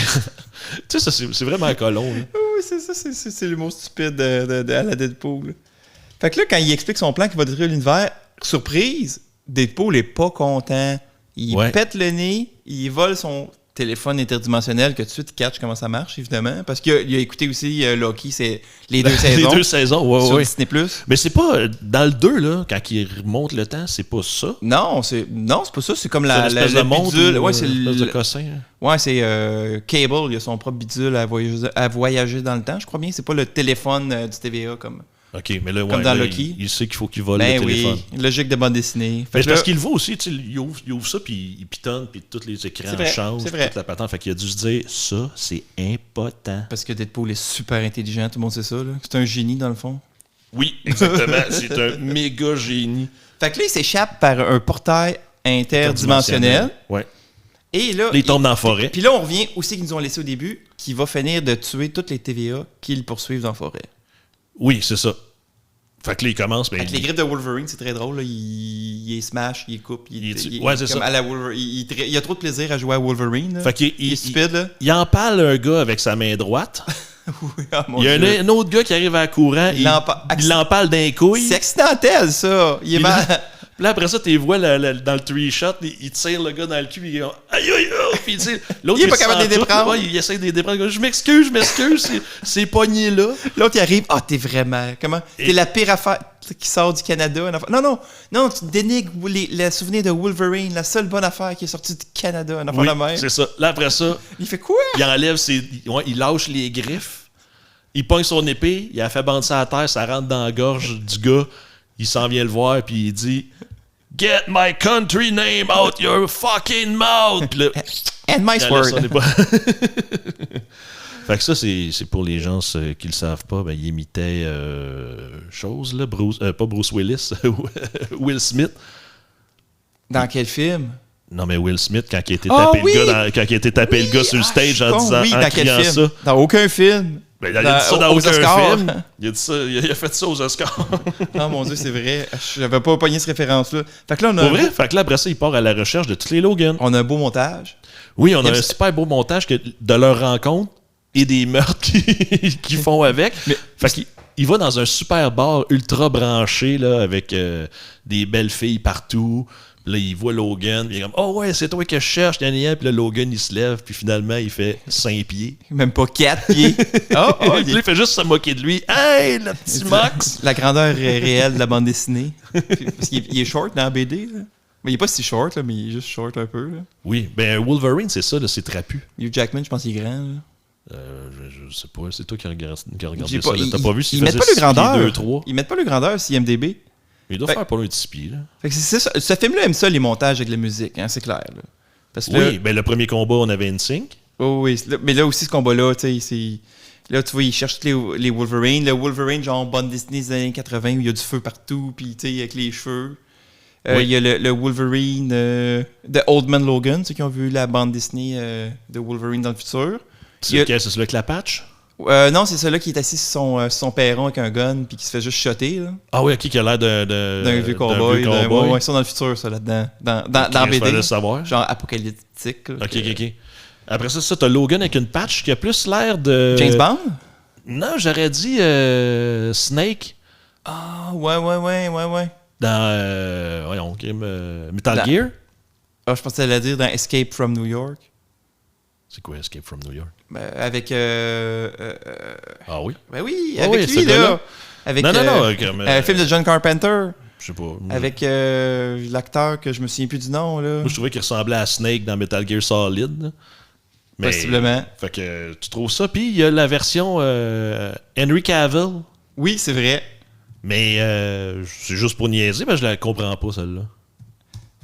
sais, ça, c'est vraiment colon, là. Oui, c'est ça. C'est l'humour stupide à la Deadpool. Là. Fait que là, quand il explique son plan qu'il va détruire l'univers, surprise, Deadpool est pas content. Il pète le nez, il vole son téléphone interdimensionnel que tout de suite il catch comment ça marche, évidemment. Parce qu'il a écouté aussi Loki, c'est les 2 saisons. Les 2 saisons, sur ouais. Disney+. Mais c'est pas... Dans le 2, là, quand il remonte le temps, c'est pas ça. Non, c'est pas ça. C'est comme la montre bidule. Ouais, c'est l'espèce de cossin. Ouais, c'est Cable. Il a son propre bidule à voyager dans le temps, je crois bien. C'est pas le téléphone du TVA comme... OK, mais là, comme dans Loki. Il sait qu'il faut qu'il vole le téléphone. Oui, logique de bande dessinée. Mais c'est parce qu'il le voit aussi, il ouvre ça, puis il pitonne, puis tous les écrans changent, toute la patente. Fait qu'il a dû se dire, ça, c'est impotent. Parce que Deadpool est super intelligent, tout le monde sait ça. Là. C'est un génie, dans le fond. Oui, exactement. C'est un méga génie. Fait que là, il s'échappe par un portail interdimensionnel. Ouais. Et là, il tombe dans la forêt. Puis là, on revient aussi qu'ils nous ont laissé au début, qui va finir de tuer toutes les TVA qui le poursuivent dans la forêt. Oui, c'est ça. Fait que là, il commence. Avec les griffes de Wolverine, c'est très drôle. Là. Il smash, il coupe. C'est ça. À la il a trop de plaisir à jouer à Wolverine. Là. Fait qu'il il est stupide. Là. Il empale un gars avec sa main droite. Oui, oh il y a un autre gars qui arrive à courant. Il l'empale d'un couille. C'est accidentel, ça. Il est mal. Là, après ça, tu les vois dans le three-shot, il tire le gars dans le cul, il dit « Aïe, aïe, aïe! » Puis l'autre, il est pas capable de les déprendre. Il essaie de les déprendre. « Je m'excuse, c'est pogné là. » L'autre, il arrive. « Ah, t'es vraiment... Comment? T'es la pire affaire qui sort du Canada. » Non, tu dénigres le souvenir de Wolverine, la seule bonne affaire qui est sortie du Canada. C'est ça. Là, après ça... Il fait quoi? Il enlève il lâche les griffes, il pogne son épée, il a fait bander ça à terre, ça rentre dans la gorge du gars. Il s'en vient le voir, puis il dit « Get my country name out your fucking mouth! » And my sword. Fait que ça, c'est pour les gens qui le savent pas, ben, il imitait là, pas Bruce Willis, Will Smith. Dans quel film? Non, mais Will Smith, quand il a été tapé le gars sur le stage en disant dans quel film? Ça. Dans aucun film. Ben, il a dit ça dans aucun film. Il a fait ça aux Oscars. Oh mon Dieu, c'est vrai. J'avais pas pogné cette référence-là. Fait que là, Fait que là, après ça, il part à la recherche de tous les Logan. On a un beau montage. Oui, on a un super beau montage de leur rencontre. et des meurtres qu'ils font avec. Fait qu'il va dans un super bar ultra branché là, avec des belles filles partout. Là, il voit Logan, puis il est comme « Oh ouais, c'est toi que je cherche, puis là, Logan, il se lève, puis finalement, il fait 5 pieds. Même pas 4 pieds. Il fait juste se moquer de lui. « Hey, le petit Max! » La grandeur réelle de la bande dessinée. Parce qu'il est short dans la BD, là. Mais il est pas si short, là, mais il est juste short un peu, là. Oui, ben Wolverine, c'est ça, là, c'est trapu. Hugh Jackman, je pense qu'il est grand, là. Je sais pas, c'est toi qui regardes ça. T'as pas vu s'il ils mettent faisait pas le grandeur. 2, 3. Ils mettent pas le grandeur sur IMDb. Il doit faire pas loin de 6 pieds, là. Fait que c'est ça. Ce film-là aime ça, les montages avec la musique, hein, c'est clair, là. Parce que Oui, là, ben le premier combat, on avait NSYNC. oh, oui, mais là aussi, ce combat-là, tu sais, là, tu vois, ils cherchent les Wolverine. Le Wolverine, genre, bande dessinée des années 80, où il y a du feu partout, puis, tu sais, avec les cheveux. Il y a le Wolverine de Old Man Logan, ceux qui ont vu la bande dessinée de Wolverine dans le futur. C'est lequel? C'est celui avec la patch? Non, c'est celui-là qui est assis sur son perron avec un gun, puis qui se fait juste shotter, là. Ah oui, qui a l'air D'un vieux cowboy. Ouais, ils sont dans le futur, ça, là-dedans. Dans BD. Le savoir. Genre apocalyptique. Là, OK. Après ça, t'as Logan avec une patch qui a plus l'air de... James Bond? Non, j'aurais dit Snake. Ah, ouais. Dans, voyons, Metal Gear. Ah, je pensais la dire dans Escape from New York. C'est quoi Escape from New York? Avec... Ah oui? Ben oui, Ah avec oui, lui, là. Avec, non. un film de John Carpenter. Je sais pas. Avec l'acteur que je me souviens plus du nom, là. Moi, je trouvais qu'il ressemblait à Snake dans Metal Gear Solid. Là. Mais, possiblement. Fait que tu trouves ça. Puis il y a la version Henry Cavill. Oui, c'est vrai. Mais c'est juste pour niaiser, mais je la comprends pas, celle-là.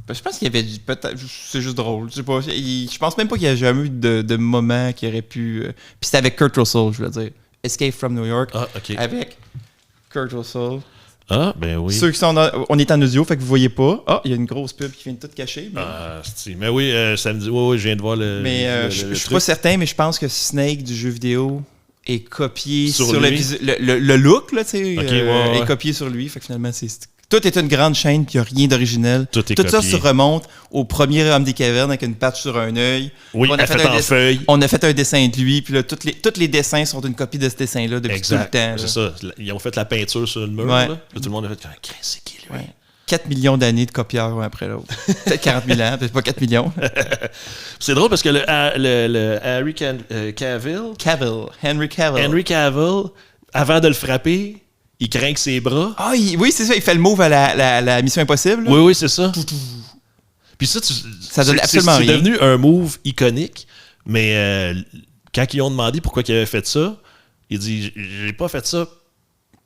Ben, je pense qu'il y avait peut-être. C'est juste drôle. Je sais pas. Je pense même pas qu'il y a jamais eu de moment qui aurait pu. Puis c'était avec Kurt Russell, je veux dire. Escape from New York. Ah, ok. Avec Kurt Russell. Ah, ben oui. Ceux qui sont on est en audio, fait que vous voyez pas. Ah, il y a une grosse pub qui vient de tout cacher. Mais, mais oui, samedi, oui, je viens de voir le. Mais je suis pas certain, mais je pense que Snake du jeu vidéo est copié sur le look, là, tu sais. Est copié sur lui. Fait que finalement, tout est une grande chaîne, puis il n'y a rien d'original. Tout ça se remonte au premier Homme des cavernes avec une patch sur un œil. Oui, on a fait en feuille. On a fait un dessin de lui, puis là, tous les dessins sont une copie de ce dessin-là depuis tout le temps. C'est ça. Ils ont fait la peinture sur le mur. Ouais. Là. Tout le monde a fait « c'est qui, lui? Ouais. 4 millions d'années de copieurs un après l'autre. Peut-être 40 000 ans, peut-être pas 4 millions. C'est drôle parce que le Henry Cavill, avant de le frapper, il craint ses bras. Ah, oui, c'est ça. Il fait le move à la Mission Impossible. Là. Oui, c'est ça. Puis ça donne absolument rien. C'est devenu un move iconique, mais quand ils ont demandé pourquoi il avait fait ça, il dit « J'ai pas fait ça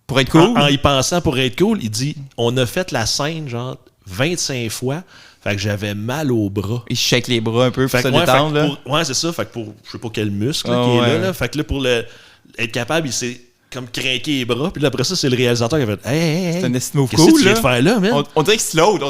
pour être cool. » En y pensant pour être cool, il dit « On a fait la scène genre 25 fois, fait que j'avais mal aux bras. » Il shake les bras un peu pour se détendre. Ouais, c'est ça. Fait que pour je sais pas quel muscle qui est là. Fait que là, pour être capable, il s'est comme craquer les bras, puis là, après ça, c'est le réalisateur qui a fait « Hey, c'est un move qu'est-ce que tu viens de faire là, man? » On dirait qu'il slowed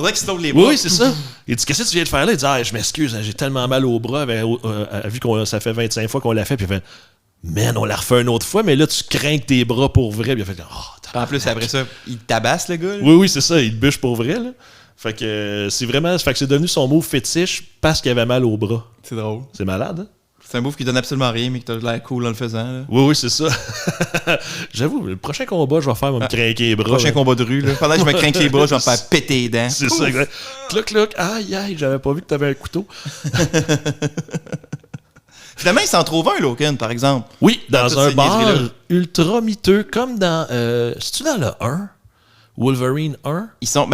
les bras. Oui, c'est ça. Il dit « Qu'est-ce que tu viens de faire là? » Il dit « Je m'excuse, j'ai tellement mal aux bras, vu que ça fait 25 fois qu'on l'a fait. » Puis il fait « Man, on l'a refait une autre fois, mais là, tu crains tes bras pour vrai. » Puis il a fait « En plus, après ça, il tabasse, le gars. Là. Oui, c'est ça, il te bûche pour vrai, là. Fait que c'est vraiment... Fait que c'est devenu son move fétiche parce qu'il avait mal aux bras. C'est drôle. C'est malade, hein? C'est un move qui donne absolument rien, mais qui t'a l'air cool en le faisant. Là. Oui, c'est ça. J'avoue, le prochain combat, je vais faire me craquer les bras. Le prochain combat de rue, là. Pendant que je me craque les bras, je vais me faire péter les dents. C'est ça, exact. Cloc, aïe, j'avais pas vu que t'avais un couteau. Finalement, il s'en trouve un, Logan, par exemple. Oui, dans un bar ultra miteux, comme dans... c'est-tu dans le 1? Wolverine 1?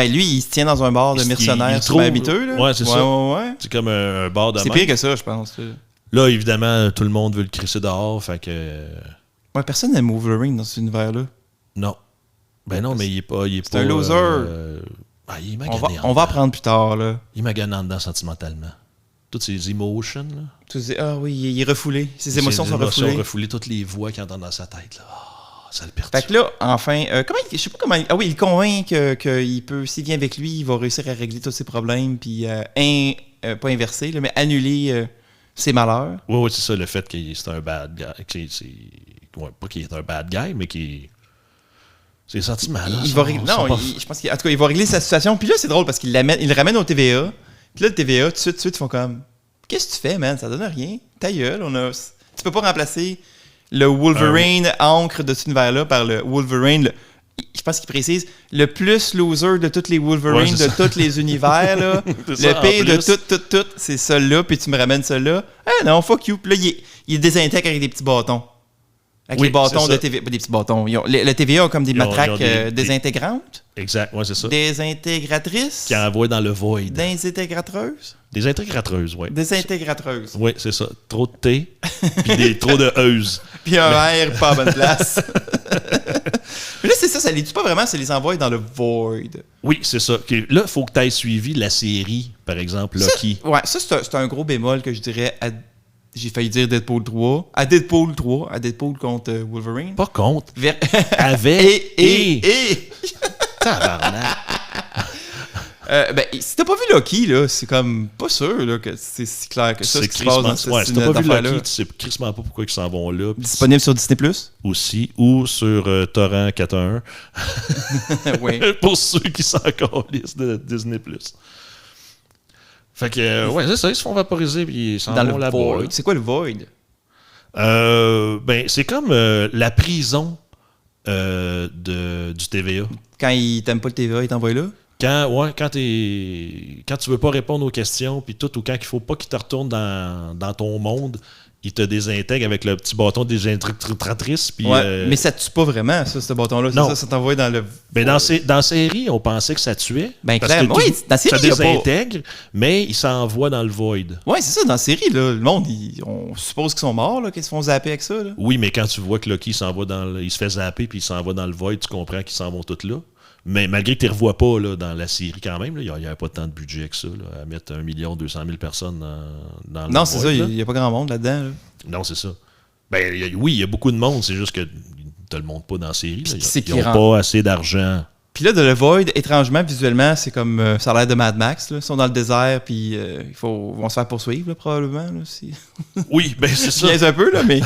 Lui, il se tient dans un bar de mercenaires super miteux. Là. Ouais, c'est ça. Ouais. C'est comme un bar de C'est pire que ça, je pense. Là, évidemment, tout le monde veut le crisser dehors, fait que... Ouais, personne n'aime Wolverine dans cet univers-là. Non. Ben non, mais il est pas... C'est un loser. Il est on va apprendre plus tard, là. Il est magané dedans sentimentalement. Toutes ses emotions, là. Ah oui, il est refoulé. Ses émotions sont refoulées. Toutes les voix qu'il entend dans sa tête, là. Ça le perturbe. Fait que là, enfin, je sais pas comment... Ah oui, il convainc qu'il peut... S'il vient avec lui, il va réussir à régler tous ses problèmes, puis pas inverser, là, mais annuler... ses malheurs. Oui, c'est ça, le fait qu'il c'est un bad guy. Pas qu'il est un bad guy, mais qu'il... C'est sentiment, là. Je pense qu'en tout cas, il va régler sa situation. Puis là, c'est drôle parce qu'il le ramène au TVA. Puis là, le TVA, tout de suite, ils font comme... Qu'est-ce que tu fais, man? Ça donne rien. Ta gueule, tu peux pas remplacer le Wolverine ancre de cet univers-là par le Wolverine, je pense qu'il précise, le plus loser de tous les Wolverines de tous les univers, là. Le pire de tout, c'est celui-là, puis tu me ramènes celui-là. Ah non, fuck you. Puis là, il désintègre avec des petits bâtons. Avec les bâtons de TVA. Des petits bâtons. Le TVA a comme des matraques désintégrantes. Exact, ouais, c'est ça. Désintégratrices. Qui envoient dans le void. Désintégrateuses. Désintégrateuses, oui. Désintégrateuses. Oui, c'est ça. Trop de T, puis trop de euse. Puis un R pas à bonne place. Mais là, c'est ça les tue pas vraiment, ça les envoie dans le void. Oui, c'est ça. Okay. Là, il faut que tu aies suivi la série, par exemple, Loki. Ça c'est un gros bémol que je dirais à... J'ai failli dire Deadpool 3. À Deadpool contre Wolverine. Pas contre. Avec et. Tabarnak. Si t'as pas vu Loki, là, c'est comme pas sûr là, que c'est si clair que ça, ce qui se passe dans cette si t'as pas vu Loki, tu sais crissement pas pourquoi ils s'en vont là. Disponible sur Disney+. Aussi, ou sur Torrent 411. Oui. Pour ceux qui s'en calissent de Disney+. Fait que, c'est ça, ils se font vaporiser puis ils s'en vont là-bas. Void. C'est quoi le Void? C'est comme la prison du TVA. Quand ils t'aiment pas le TVA, ils t'envoient là? Quand tu veux pas répondre aux questions puis tout, ou quand il faut pas qu'ils te retournent dans ton monde, ils te désintègrent avec le petit bâton désintégratrice. Puis, mais ça tue pas vraiment, ça, ce bâton-là. Non. Ça t'envoie dans le... Dans la série, on pensait que ça tuait. Ben parce clairement, que dans la série, ça désintègre, mais il s'envoie dans le void. Oui, c'est ça, dans la série, là, le monde, on suppose qu'ils sont morts, là, qu'ils se font zapper avec ça. Là. Oui, mais quand tu vois que Loki il se fait zapper puis il s'en va dans le void, tu comprends qu'ils s'en vont tous là. Mais malgré que tu ne les revois pas là, dans la série quand même, il n'y avait pas tant de budget que ça, là, à mettre 1 200 000 personnes dans le void. Non, c'est ça, il n'y a pas grand monde là-dedans. Là. Non, c'est ça. Oui, il y a beaucoup de monde, c'est juste que ils ne te le montrent pas dans la série. Ils n'ont pas assez d'argent. Puis là, de le Void, étrangement, visuellement, c'est comme ça a l'air de Mad Max. Là. Ils sont dans le désert, puis ils vont se faire poursuivre, là, probablement. Là, Oui, c'est ça. Je un peu, là, mais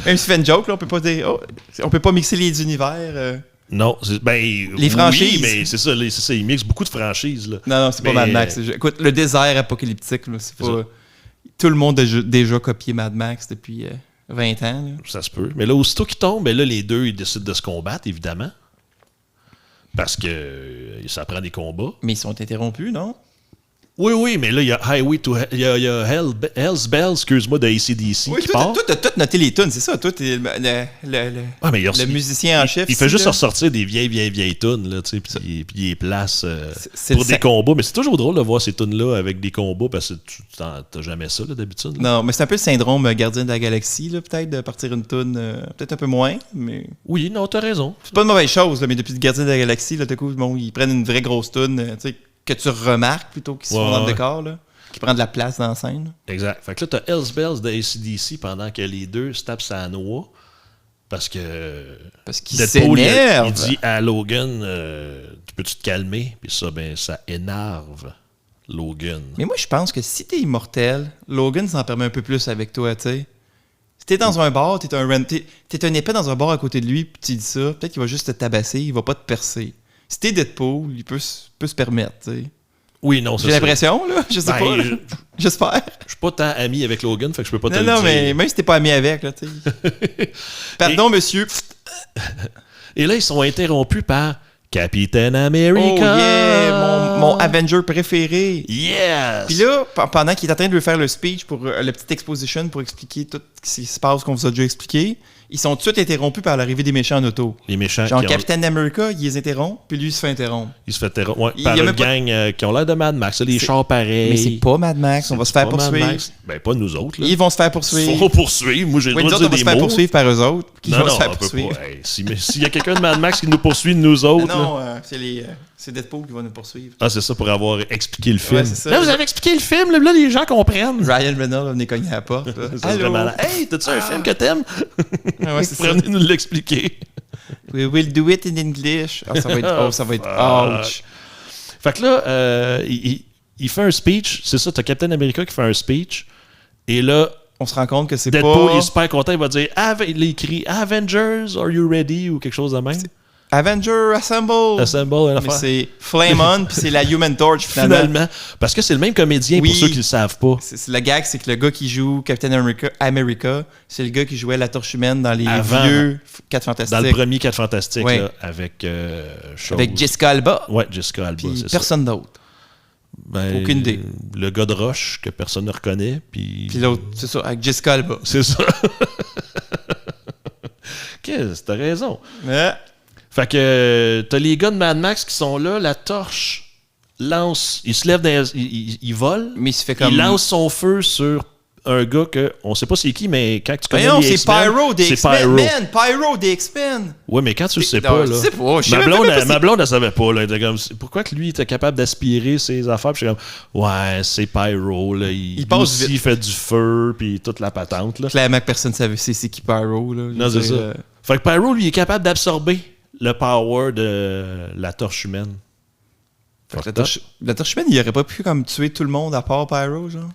même si tu fais une joke, là, on peut pas dire. On peut pas mixer les univers. Non, les franchises. Oui, mais c'est ça, ils mixent beaucoup de franchises. Là. Non, c'est pas Mad Max. Écoute, le désert apocalyptique, là, c'est pas... Tout le monde a déjà copié Mad Max depuis 20 ans. Là. Ça se peut. Mais là, aussitôt qu'ils tombent, là, les deux, ils décident de se combattre, évidemment. Parce que ça prend des combats. Mais ils sont interrompus, non? Oui, mais là, il y a Highway to Hell, il y a Hell's Bells, excuse-moi, de AC/DC qui part. Toi, t'as tout noté les tunes, c'est ça. Toi, t'es le musicien en chef. Il fait juste ressortir des vieilles tunes, là, tu sais, puis il les place pour des combats. Mais c'est toujours drôle de voir ces tunes-là avec des combats, parce que tu t'as jamais ça, là, d'habitude. Non, mais c'est un peu le syndrome Gardien de la Galaxie, là, peut-être, de partir une tune, peut-être un peu moins, mais... Oui, non, t'as raison. C'est pas une mauvaise chose, là, mais depuis le Gardien de la Galaxie, là, ils prennent une vraie grosse tune, tu sais, que tu remarques plutôt qu'ils sont dans le décor, là, qui prend de la place dans la scène. Là. Exact. Fait que là, t'as Hell's Bells de AC/DC pendant que les deux se tapent sa noix. Parce qu'il s'énerve. Il dit à Logan, tu peux-tu te calmer? Puis ça énerve Logan. Mais moi, je pense que si t'es immortel, Logan s'en permet un peu plus avec toi, tu sais. Si t'es dans un bar, t'es un épais dans un bar à côté de lui, puis tu dis ça, peut-être qu'il va juste te tabasser, il va pas te percer. Si t'es Deadpool, il peut se permettre, tu sais. Oui, non, ça j'ai l'impression, là. Je sais pas. J'espère. Je suis pas tant ami avec Logan, fait que je peux pas te le dire. Non, mais même si t'es pas ami avec, là, tu sais. Pardon, monsieur. Et là, ils sont interrompus par Captain America. Oh yeah, mon Avenger préféré. Yes. Puis là, pendant qu'il est en train de lui faire le speech pour la petite exposition pour expliquer tout ce qui se passe qu'on vous a déjà expliqué, ils sont tout de suite interrompus par l'arrivée des méchants en auto. Les méchants. Genre Captain America, il les interrompt, puis lui, il se fait interrompre. Il se fait interrompre, ouais, par une gang qui ont l'air de Mad Max, les chars pareils. Mais c'est pas Mad Max, on va se faire poursuivre. Ben, pas nous autres. Là. Ils vont se faire poursuivre. Ils vont poursuivre, moi j'ai le droit de dire des mots. On va se faire poursuivre par eux autres, qui vont se faire on poursuivre. peut pas. Hey, s'il y a quelqu'un de Mad Max qui nous poursuit de nous autres... Non, c'est Deadpool qui va nous poursuivre. Ah, c'est ça, pour avoir expliqué le film. Ouais, ça, là, vous avez expliqué le film, là, les gens comprennent. Ryan Reynolds va venir cogner à la porte. Allô? Hey, t'as-tu un film que t'aimes? Ouais, c'est ça. Nous l'expliquer. We will do it in English. Ah, ça va être ouch. Fait que là, il fait un speech. C'est ça, t'as Captain America qui fait un speech. Et là, on se rend compte que c'est Deadpool, pas... il est super content. Il va dire, il écrit Avengers, are you ready? Ou quelque chose de même. Avenger Assemble. Assemble, une Mais affaire. c'est Flame On, puis c'est la Human Torch, finalement. Parce que c'est le même comédien Oui. pour ceux qui le savent pas. C'est le gag, c'est que le gars qui joue Captain America, c'est le gars qui jouait la Torche Humaine dans les Avant, vieux 4 Fantastiques. Dans le premier 4 Fantastiques, Ouais. là, avec Avec Jessica Alba, Ouais, Jessica Alba, puis c'est ça. personne d'autre. Ben, aucune idée. Le gars de Roche, que personne ne reconnaît, puis... Puis l'autre, c'est ça, avec Jessica Alba. C'est ça. Qu'est-ce, t'as raison. Ouais. Fait que t'as les gars de Mad Max qui sont là, la torche lance, il se lève, il vole, Mais il se fait comme... il lance son feu sur un gars que, on sait pas c'est qui, mais quand tu connais Voyons, les c'est X-Men, Pyro des c'est X-Men. Pyro. Man, Pyro des X-Men. Ouais, mais quand tu le sais Non, pas, je là. sais pas, je sais Ma même blonde, pas c'est- ma blonde, elle savait pas, là. Elle était comme, pourquoi que lui, il était capable d'aspirer ses affaires? Puis je suis comme, ouais, c'est Pyro, là. Il passe aussi, vite. il fait du feu, puis toute la patente, là. Clairement que personne ne savait c'est qui Pyro. Là. Non, c'est ça. Fait que Pyro, lui, il est capable d'absorber le power de la torche humaine. Fait que la torche humaine, il aurait pas pu comme tuer tout le monde à part Pyro, genre.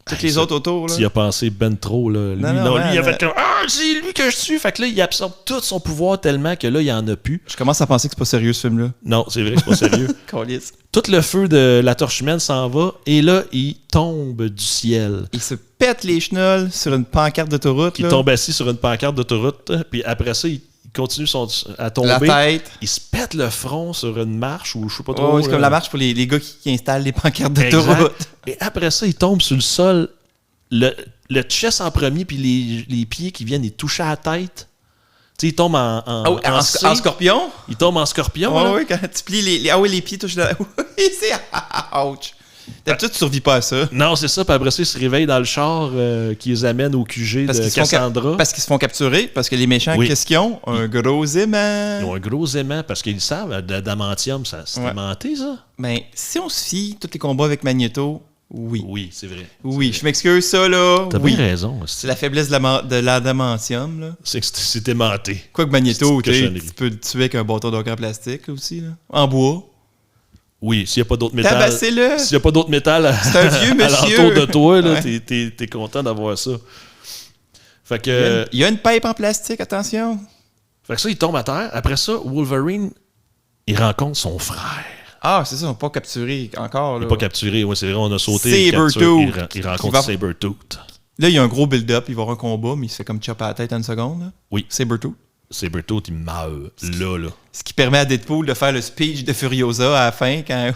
Toutes les autres autour, là. Il a pensé ben trop, là. Lui, Non, lui, il a man, fait comme, ah, c'est lui que je tue. Fait que là, il absorbe tout son pouvoir tellement que là, il en a plus. Je commence à penser que c'est pas sérieux, ce film-là. Non, c'est vrai, c'est pas sérieux. Câlisse. Tout le feu de la torche humaine s'en va et là, il tombe du ciel. Il se pète les chenolles sur une pancarte d'autoroute, Il là. tombe assis sur une pancarte d'autoroute, puis après ça, il continue à tomber. La tête. Il se pète le front sur une marche ou je sais pas trop. Oh, c'est là. comme la marche pour les gars qui installent les pancartes Exact. d'autoroute. Et après ça, il tombe sur le sol, le chest en premier, puis les pieds qui viennent y toucher à la tête. Tu sais, il tombe en C. En scorpion? Il tombe en scorpion. Ah là. oui, quand tu plies les pieds touchent là. Oui, c'est... Ouch. D'habitude, tu survis pas à ça. Non, c'est ça. Puis après ça, il se réveille dans le char qui les amène au QG de Cassandra. Parce qu'ils se font capturer, parce que les méchants, Oui. qu'est-ce qu'ils ont? Un gros aimant. Ils ont un gros aimant parce qu'ils savent, de l'adamantium, c'est Ouais. aimanté, ça? Ben, si on se fie tous les combats avec Magneto, oui. Oui, c'est vrai. Oui, je m'excuse, ça, là. T'as oui. bien raison. C'est la faiblesse de l'adamantium, là. C'est que c'est aimanté. Quoique Magneto, C'est une cochonnerie. tu peux le tuer avec un bâton d'encre en plastique, aussi, là. En bois. Oui, s'il n'y a pas d'autre métal. Tabassez-le. S'il n'y a pas d'autre métal C'est un vieux monsieur. alentour de toi, là, Ouais. t'es content d'avoir ça. Fait que, Il y a une pipe en plastique, attention. fait que ça, il tombe à terre. Après ça, Wolverine, il rencontre son frère. Ah, c'est ça, ils sont pas capturés encore, Il là. n'est pas capturé. Ouais, c'est vrai, on a sauté. Sabretooth. Il rencontre Qui va- Sabretooth. Là, il y a un gros build-up, il va y avoir un combat, mais il se fait comme chop à la tête en une seconde, là. Oui. Sabretooth. Sabretooth, il meurt. Là. Ce qui permet à Deadpool de faire le speech de Furiosa à la fin, quand...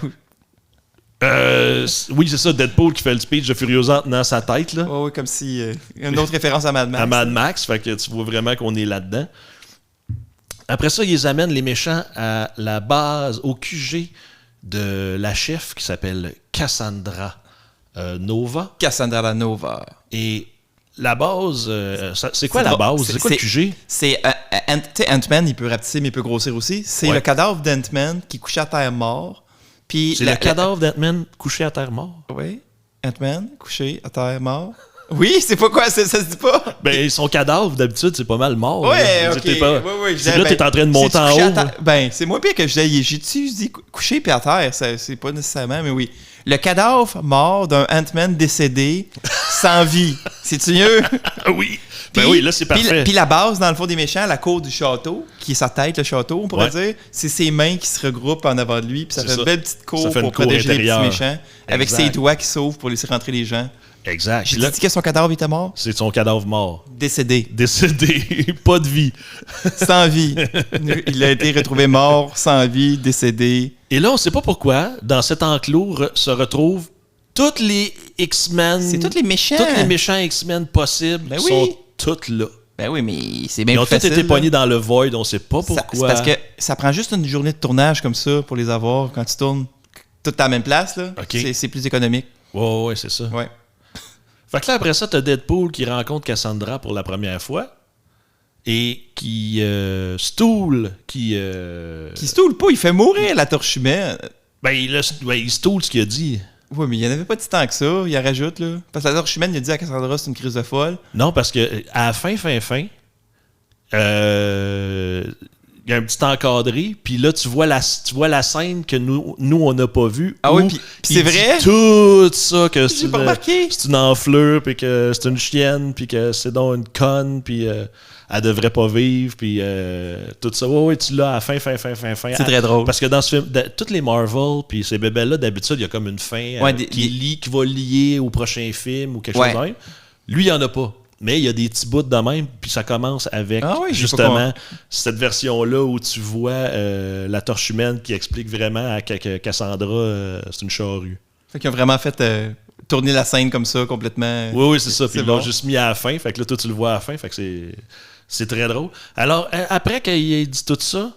Oui, c'est ça, Deadpool qui fait le speech de Furiosa dans sa tête, là. Oh, oui, comme si... une autre référence à Mad Max. À Mad Max, fait que tu vois vraiment qu'on est là-dedans. Après ça, ils les amènent, les méchants, à la base, au QG de la chef qui s'appelle Cassandra Nova. Cassandra la Nova. Et la base, c'est quoi la drôle. base? C'est quoi le QG? C'est... tu sais, Ant-Man, il peut rapetisser, mais il peut grossir aussi. C'est Ouais. le cadavre d'Ant-Man qui couche à terre mort. Puis C'est le cadavre d'Ant-Man couché à terre mort? Oui, Ant-Man, couché à terre mort. Oui, c'est pas quoi, ça se dit pas. Ben, son cadavre, d'habitude, c'est pas mal mort. Ouais, là. ok. T'es pas- Ouais, c'est là, t'es en train de monter en haut. là. Ben, c'est moins pire que je disais. J'ai-tu dit couché puis à terre? C'est pas nécessairement, mais oui. Le cadavre mort d'un Ant-Man décédé sans vie. C'est-tu mieux? Ah oui. Ben Puis- oui, là, c'est parfait. Puis la base, dans le fond des méchants, la cour du château, qui est sa tête, le château, on pourrait dire, c'est ses mains qui se regroupent en avant de lui, puis ça C'est fait ça. une belle petite cour Ça fait pour une cour protéger les petits intérieure. méchants, avec Exact. ses doigts qui s'ouvrent pour laisser rentrer les gens. Exact. J'ai Puis là, dit que son cadavre était mort? c'est son cadavre mort. Décédé. Décédé. Pas de vie. Sans vie. Il a été retrouvé mort, sans vie, décédé. Et là, on sait pas pourquoi, dans cet enclos se retrouvent toutes les X-Men. C'est tous les méchants. Tous les méchants X-Men possibles Ben sont oui. tous là. Ben oui, mais c'est bien Ils ont plus tous facile. été là. pognés dans le void, on sait pas C'est pourquoi. parce que ça prend juste une journée de tournage comme ça pour les avoir quand tu tournes tout à la même place. Là. Ok. C'est plus économique. Ouais, c'est ça. Ouais. Fait que là, après ça, t'as Deadpool qui rencontre Cassandra pour la première fois et qui stool, Qui se toule pas, il fait mourir la torche humaine. Ben, il stool ce qu'il a dit. Oui, mais il n'y en avait pas de temps que ça, il en rajoute, là. Parce que la torche humaine, il a dit à Cassandra, c'est une crise de folle. Non, parce que à la fin, il y a un petit encadré, puis là, tu vois la scène que nous on n'a pas vue. Ah oui, puis c'est vrai? Tout ça, que J'ai pas remarqué. c'est une enflure, puis que c'est une chienne, puis que c'est donc une conne, puis elle devrait pas vivre, puis tout ça. Ouais, tu l'as à la fin. C'est très drôle. Parce que dans ce film, toutes les Marvel, puis ces bébés-là, d'habitude, il y a comme une fin qui va lier au prochain film ou quelque chose de même. Lui, il n'y en a pas. Mais il y a des petits bouts de même, puis ça commence avec justement cette version-là où tu vois la torche humaine qui explique vraiment que Cassandra, c'est une charrue. Fait qu'ils ont vraiment fait tourner la scène comme ça, complètement. Oui, c'est ça. Puis ils l'ont juste mis à la fin. Fait que là, toi, tu le vois à la fin. Fait que c'est très drôle. Alors, après qu'il ait dit tout ça,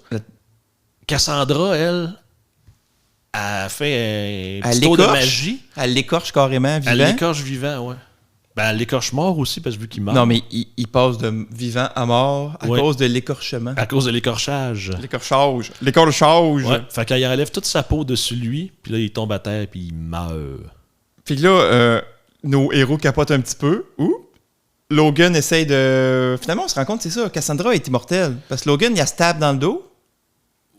Cassandra, elle fait un petit tour de magie. Elle l'écorche carrément vivant. Elle l'écorche vivant, ouais. Ben, elle l'écorche mort aussi, parce que vu qu'il meurt. Non, mais il passe de vivant à mort à cause de l'écorchement. À cause de l'écorchage. L'écorchage. Ouais. Fait qu'il enlève toute sa peau dessus lui, puis là, il tombe à terre, puis il meurt. Puis là, nos héros capotent un petit peu. Logan essaye de... Finalement, on se rend compte, c'est ça, Cassandra est immortelle. Parce que Logan, il a stab dans le dos.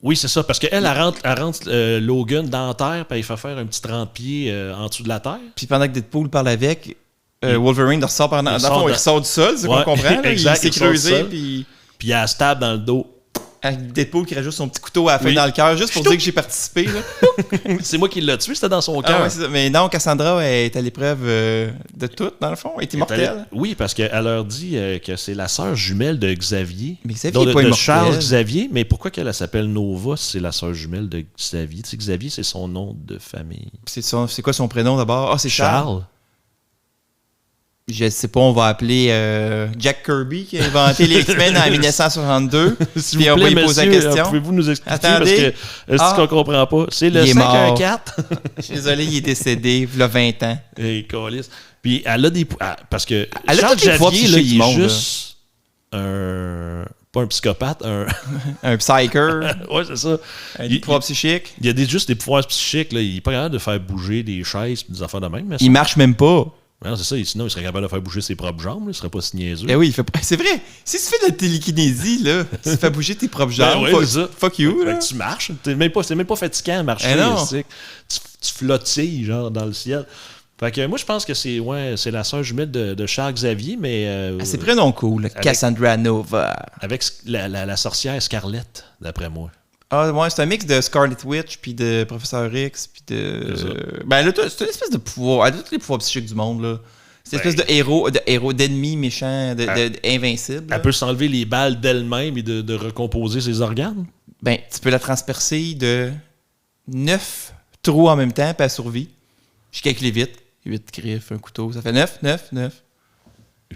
Oui, c'est ça, parce qu'elle rentre Logan dans la terre, puis il fait faire un petit 30 pieds en dessous de la terre. Puis pendant que Deadpool parle avec... Wolverine ressort par il ressort du sol, c'est ce qu'on comprend. Là, exact, il s'est creusé. Puis il a un stab dans le dos. Avec Deadpool qui rajoute son petit couteau à la fin dans le cœur, juste pour dire que j'ai participé. Là. C'est moi qui l'ai tué, c'était dans son cœur. Ouais, mais non, Cassandra est à l'épreuve de tout, dans le fond. Elle est immortelle. Oui, parce qu'elle leur dit que c'est la sœur jumelle de Xavier. Mais Xavier n'est pas immortel. Charles Xavier. Mais pourquoi qu'elle s'appelle Nova si c'est la sœur jumelle de Xavier? Tu sais, Xavier, c'est son nom de famille. C'est quoi son prénom d'abord? Ah, c'est Charles. Je sais pas, on va appeler Jack Kirby qui a inventé les X-Men en 1962. Puis on va lui poser la question. Pouvez-vous nous expliquer? Attendez. Parce que est-ce qu'on comprend pas? C'est le 514. Je suis désolé, il est décédé il y a 20 ans. Et câlisse. Puis elle a des... Parce que elle Charles Xavier, là, il est monde, juste un... Pas un psychopathe, un psyker. Ouais, c'est ça. Des pouvoirs psychiques. Il y a juste des pouvoirs psychiques. Là. Il est pas capable de faire bouger des chaises et des affaires de même. Mais il marche même pas. Non, c'est ça. Sinon, il serait capable de faire bouger ses propres jambes. Là. Il serait pas si niaiseux. Eh oui, c'est vrai. Si tu fais de la télékinésie, là, si tu fais bouger tes propres jambes, fuck you. Là. Tu marches. C'est même pas fatigant à marcher. Tu flottilles genre, dans le ciel. Fait que moi, je pense que c'est la sœur jumelle de Charles Xavier, mais... c'est prénom cool, Cassandra Nova. Avec la sorcière Scarlett, d'après moi. Ah ouais, c'est un mix de Scarlet Witch, puis de Professeur X, puis de... Ben là, c'est une espèce de pouvoir... Elle a tous les pouvoirs psychiques du monde, là. C'est une espèce de héros, d'ennemis méchants, d'invincibles. Elle peut s'enlever les balles d'elle-même et de recomposer ses organes? Ben, tu peux la transpercer de 9 trous en même temps, puis elle survit. Je calcule vite. 8 griffes, un couteau. Ça fait 9.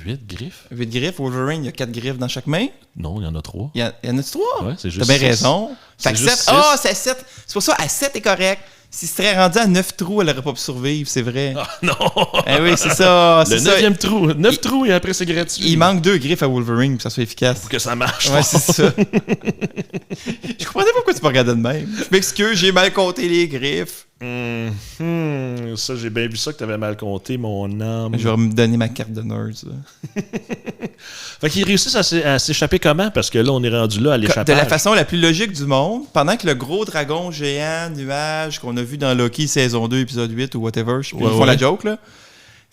8 griffes? 8 griffes. Wolverine, il y a 4 griffes dans chaque main. Non, il y en a 3. Il y en a 3? Ouais, c'est juste T'as bien raison. Fait que 7. Ah, c'est 7. C'est pour ça, à 7 est correct. Si ce serait rendu à 9 trous, elle n'aurait pas pu survivre, c'est vrai. Ah, non! Eh oui, c'est ça. Le 9e trou. 9 trous et après, c'est gratuit. Il manque 2 griffes à Wolverine pour que ça soit efficace. Pour que ça marche. Ouais, c'est ça. Je comprenais pas pourquoi tu me regardais de même. Je m'excuse, j'ai mal compté les griffes. Ça, j'ai bien vu ça que t'avais mal compté, mon âme. Je vais me donner ma carte de nerd, ça. Fait qu'ils réussissent à s'échapper comment? Parce que là, on est rendu là à l'échappage. De la façon la plus logique du monde, pendant que le gros dragon géant, nuage, qu'on a vu dans Loki saison 2, épisode 8 ou whatever, je sais plus, ils font la joke, là,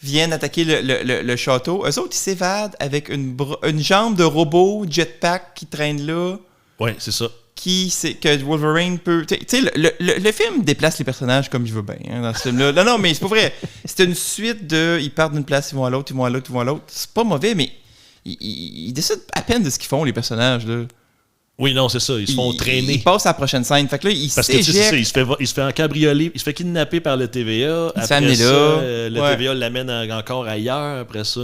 viennent attaquer le château. Eux autres, ils s'évadent avec une jambe de robot jetpack qui traîne là. Ouais, c'est ça. Que Wolverine peut... Tu sais, le film déplace les personnages comme il veut bien, hein, dans ce film-là. Non, mais c'est pas vrai. C'est une suite de... Ils partent d'une place, ils vont à l'autre, ils vont à l'autre, ils vont à l'autre. C'est pas mauvais, mais ils décident à peine de ce qu'ils font, les personnages, là. Oui, non, c'est ça. Ils se font traîner. Ils passent à la prochaine scène. Fait que là, parce que c'est ça, il se fait encabrioler, il se fait kidnapper par le TVA. Il se fait amener là. Le TVA l'amène encore ailleurs. Après ça...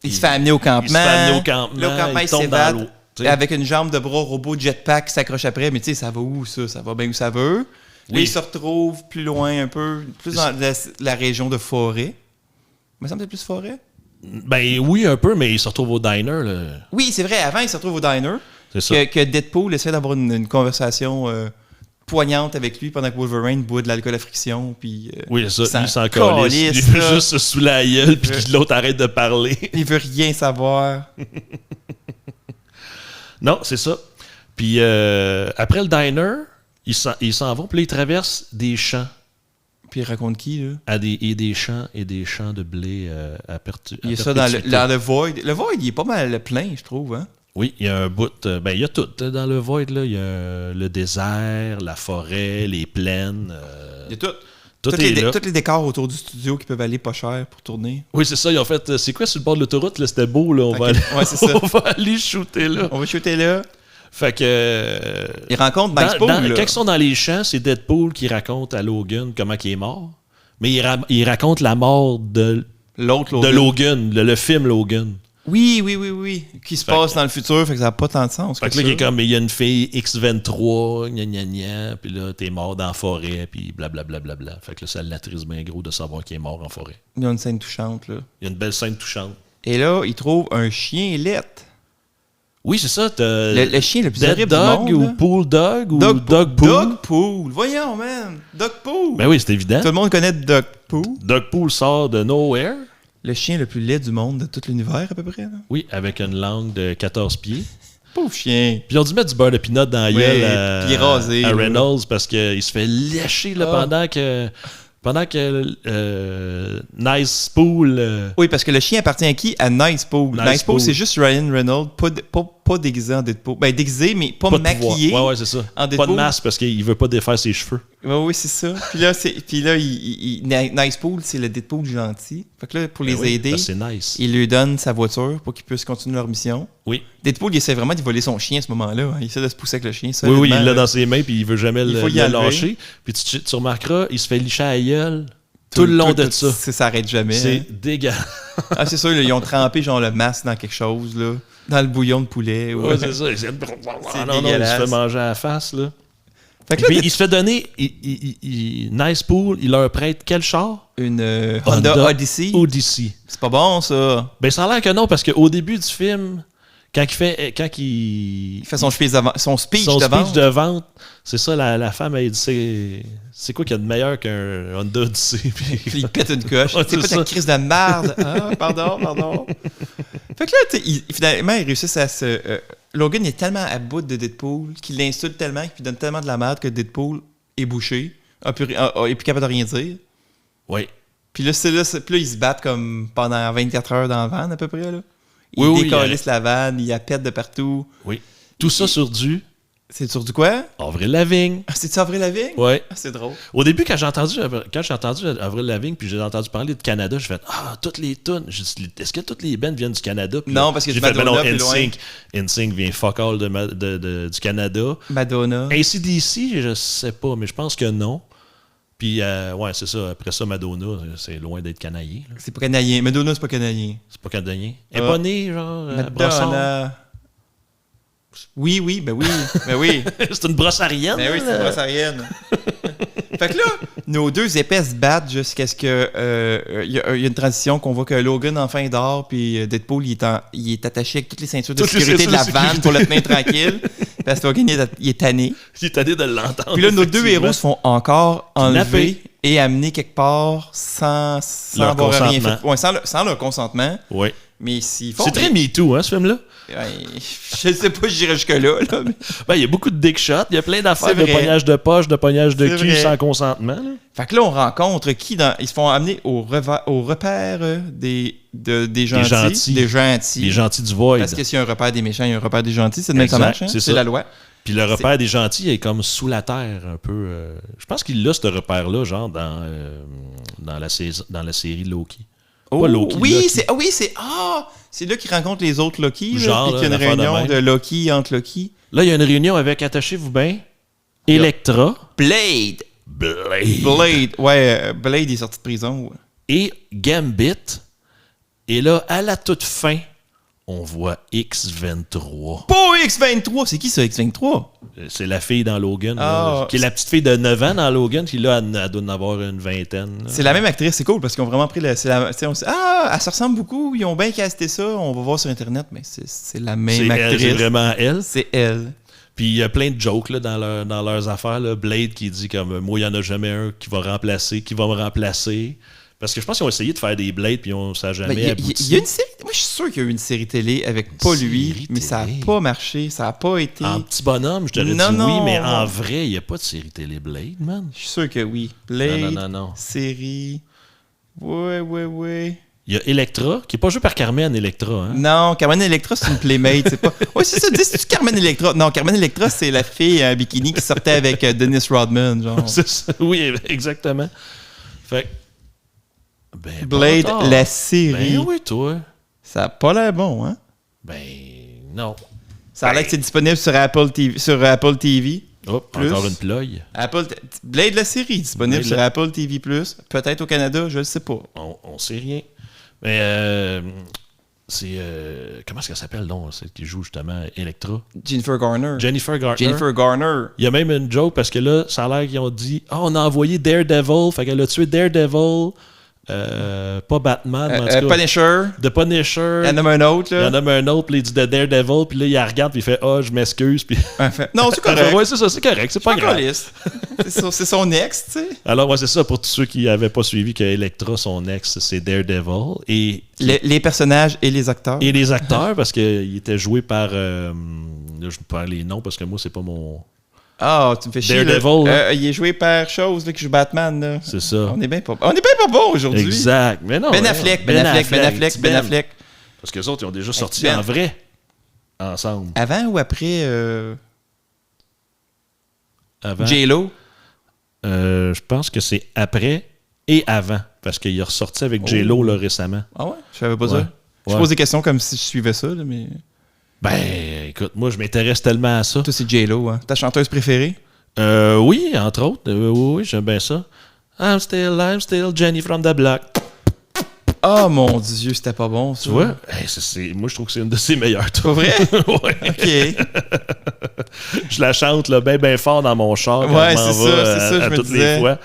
Il se fait amener au campement. Là, au campement, il tombe dans l'eau. Avec une jambe de bras robot jetpack qui s'accroche après, mais tu sais, ça va où ça? Ça va bien où ça veut. Là, il se retrouve plus loin un peu, plus dans la région de forêt. Me semble que c'est plus forêt? Ben oui, un peu, mais il se retrouve au diner. Là. Oui, c'est vrai, avant il se retrouve au diner. C'est ça. Que Deadpool essaie d'avoir une conversation poignante avec lui pendant que Wolverine boit de l'alcool à friction. Puis, oui, c'est ça. Lui, s'en calisse. Il veut juste se sous la gueule, puis que l'autre arrête de parler. Il veut rien savoir. Non, c'est ça. Puis après le diner, ils s'en vont, puis là, ils traversent des champs. Puis il raconte qui, là? Des champs de blé à perpétuité. Il y a ça dans le Void. Le Void, il est pas mal plein, je trouve, hein? Oui, il y a un bout... il y a tout dans le Void, là. Il y a le désert, la forêt, les plaines. Il y a tout. Tout est là. Tous les décors autour du studio qui peuvent aller pas cher pour tourner. Oui, c'est ça. Ils ont fait... C'est quoi sur le bord de l'autoroute? Là, c'était beau, là. On va aller shooter là. On va shooter là. Fait que... Ils rencontrent Nice Pool, là. Quand ils sont dans les champs, c'est Deadpool qui raconte à Logan comment il est mort. Mais il raconte la mort de Logan, le film Logan. Oui. Qui se passe dans le futur, fait que ça n'a pas tant de sens. Fait que là, il y a une fille X23, gna, puis là, t'es mort dans la forêt, puis blablabla. Fait que là, ça l'attriste bien gros de savoir qu'il est mort en forêt. Il y a une scène touchante, là. Il y a une belle scène touchante. Et là, il trouve un chien laite. Oui, c'est ça. Le chien le plus horrible du monde. Ou Pool Dog, ou Dog Pool. Dog Pool. Voyons, man. Dog Pool. Ben oui, c'est évident. Tout le monde connaît Dog Pool. Dog Pool sort de Nowhere. Le chien le plus laid du monde de tout l'univers, à peu près. Là. Oui, avec une langue de 14 pieds. Pauvre chien. Puis ils ont dû mettre du beurre de pinot dans la gueule à Reynolds parce qu'il se fait lécher là, pendant que Nice Pool... Oui, parce que le chien appartient à qui? À Nice Pool. Nice Pool, c'est juste Ryan Reynolds, pas déguisé en Deadpool. Ben, déguisé, mais pas maquillé. Ouais, c'est ça. Pas de masque parce qu'il veut pas défaire ses cheveux. Oui, c'est ça. Puis là, Nice Pool, c'est le Deadpool gentil. Fait que là, pour les aider, c'est nice. Il lui donne sa voiture pour qu'ils puissent continuer leur mission. Oui. Deadpool, il essaie vraiment de voler son chien à ce moment-là. Hein. Il essaie de se pousser avec le chien. Oui, il l'a dans ses mains puis il veut jamais le lâcher. Puis tu remarqueras, il se fait licher à la gueule tout le long de ça. Ça s'arrête jamais. C'est dégueulasse. Ah, c'est sûr, là, ils ont trempé genre le masque dans quelque chose, là. Dans le bouillon de poulet. Ouais, c'est ça. Il se fait manger à la face, là. Fait que là, puis il se fait donner... Nice Pool, il leur prête quel char? Une Honda Odyssey. C'est pas bon, ça. Ben, ça a l'air que non, parce qu'au début du film... Quand il fait son speech de vente, c'est ça, la femme, elle dit c'est quoi qu'il y a de meilleur qu'un Honda Odyssey? Puis il pète une coche. C'est pas ta crise de merde. Ah, pardon. Fait que là, finalement, ils réussissent à se... Logan est tellement à bout de Deadpool qu'il l'insulte tellement, qu'il lui donne tellement de la merde que Deadpool est bouché, est plus capable de rien dire. Oui. Puis là, ils se battent comme pendant 24 heures dans la van, à peu près, là. Il décalisse la vanne, il la pète de partout. Oui. Tout ça sur du... C'est sur du quoi? Avril Lavigne. Ah, c'est-tu Avril Lavigne? Oui. Ah, c'est drôle. Au début, quand j'ai entendu Avril Lavigne, puis j'ai entendu parler de Canada, j'ai fait toutes les tunes. Est-ce que toutes les bands viennent du Canada? Puis non, parce que j'ai fait NSYNC vient fuck all du Canada. Madonna. AC/DC, je sais pas, mais je pense que non. Puis, ouais, c'est ça. Après ça, Madonna, c'est loin d'être canadien. Là. C'est pas canadien. Madonna, c'est pas canadien. C'est pas canadien. Elle est pas née, genre, Madonna. Oui. C'est une brossarienne. Ben oui, c'est une brossarienne. Fait que là, nos deux épais se battent jusqu'à ce que il y a une transition qu'on voit que Logan enfin dort, puis Deadpool il est attaché avec toutes les ceintures de sécurité de la vanne pour le tenir tranquille. Parce que Logan il est tanné. Il est tanné de l'entendre. Puis là, nos deux héros se font encore enlever et amener quelque part sans avoir rien fait. Ouais, sans leur consentement. Oui. Mais s'ils font. C'est très MeToo, hein, ce film-là? Je sais pas, j'irai jusque-là. Là, mais... Ben, il y a beaucoup de dick shots, il y a plein d'affaires de pognage de poche, de pognage de cul sans consentement. Là. Fait que là, on rencontre qui ils se font amener au repère des gentils. Des gentils. Les gentils du Void. Parce que s'il y a un repère des méchants, il y a un repère des gentils. C'est de même que ça marche, hein? C'est la loi. Puis le repère des gentils est comme sous la terre, un peu. Je pense qu'il a ce repère-là, genre, dans la série Loki. Pas Loki. Oui, c'est là qu'il rencontre les autres Loki. Genre, puis qu'il y a une réunion de Loki entre Loki. Là, il y a une réunion avec, attachez-vous bien, Elektra. Blade. Ouais, Blade est sorti de prison. Ouais. Et Gambit. Et là, à la toute fin, on voit X-23. Pas X-23! C'est qui ça, X-23? C'est la fille dans Logan, qui est la petite fille de 9 ans dans Logan, qui là, elle doit en avoir une vingtaine. Là. C'est la même actrice, c'est cool, parce qu'ils ont vraiment pris elle se ressemble beaucoup, ils ont bien casté ça, on va voir sur Internet, mais c'est la même actrice. C'est vraiment elle? C'est elle. Puis il y a plein de jokes là, dans leurs affaires. Là. Blade qui dit comme « Moi, il n'y en a jamais un qui va me remplacer. » Parce que je pense qu'ils ont essayé de faire des Blades, puis ça n'a jamais abouti. Il y a une série... Moi, je suis sûr qu'il y a eu une série télé avec pas lui, mais ça n'a pas marché. Ça n'a pas été... En petit bonhomme, je t'aurais dit oui, mais en vrai, il n'y a pas de série télé Blade, man. Je suis sûr que oui. Blade, non. série... Ouais. Il y a Electra, qui n'est pas jouée par Carmen Electra. Hein? Non, Carmen Electra, c'est une playmate. C'est pas... Ouais, c'est ça. Dis-tu Carmen Electra? Non, Carmen Electra, c'est la fille en bikini qui sortait avec Dennis Rodman. Genre. C'est ça. Oui, exactement. Fait Blade, la série. Ben oui, toi. Ça n'a pas l'air bon, hein? Ben, non. Ça a l'air que c'est disponible sur Apple TV. Oh, encore une ploye. Blade, la série, disponible sur Apple TV+. Peut-être au Canada, je ne sais pas. On sait rien. Mais c'est... comment est-ce qu'elle s'appelle, donc, celle qui joue justement Electra? Jennifer Garner. Il y a même une joke parce que là, ça a l'air qu'ils ont dit « on a envoyé Daredevil. » Fait qu'elle a tué Daredevil. Pas Batman, mais en tout cas, Punisher. The Punisher. Il y en a un autre, là. Il y en a un autre, puis il dit The Daredevil, puis là, il regarde, puis il fait « je m'excuse. » Puis... Non, c'est correct. Ouais, c'est ça, c'est correct, c'est pas grave. C'est son ex, tu sais. Alors, ouais, c'est ça, pour tous ceux qui n'avaient pas suivi que Electra, son ex, c'est Daredevil. Et les personnages et les acteurs. Et les acteurs, parce qu'il était joué par... là, je perds les noms, parce que moi, c'est pas mon... Ah, tu me fais chier. Daredevil. Il est joué par Chose, là, qui joue Batman. Là. C'est ça. On est bien pas bon aujourd'hui. Exact. Mais non. Ben Affleck. Parce que les autres, ils ont déjà sorti en vrai, ensemble. Avant ou après Avant. J-Lo? Je pense que c'est après et avant. Parce qu'il est ressorti avec J-Lo là, récemment. Ah ouais? Je savais pas ça. Je pose des questions comme si je suivais ça, là, mais... Ben, écoute, moi, je m'intéresse tellement à ça. Toi, c'est J-Lo, hein? Ta chanteuse préférée? Oui, entre autres. Oui, j'aime bien ça. I'm still Jenny from the block. Oh mon Dieu, c'était pas bon, ça. Tu vois? Moi, je trouve que c'est une de ses meilleures. Pas vrai? Ouais. OK. Je la chante bien fort dans mon char. Ouais, c'est ça, je me toutes disais. les fois.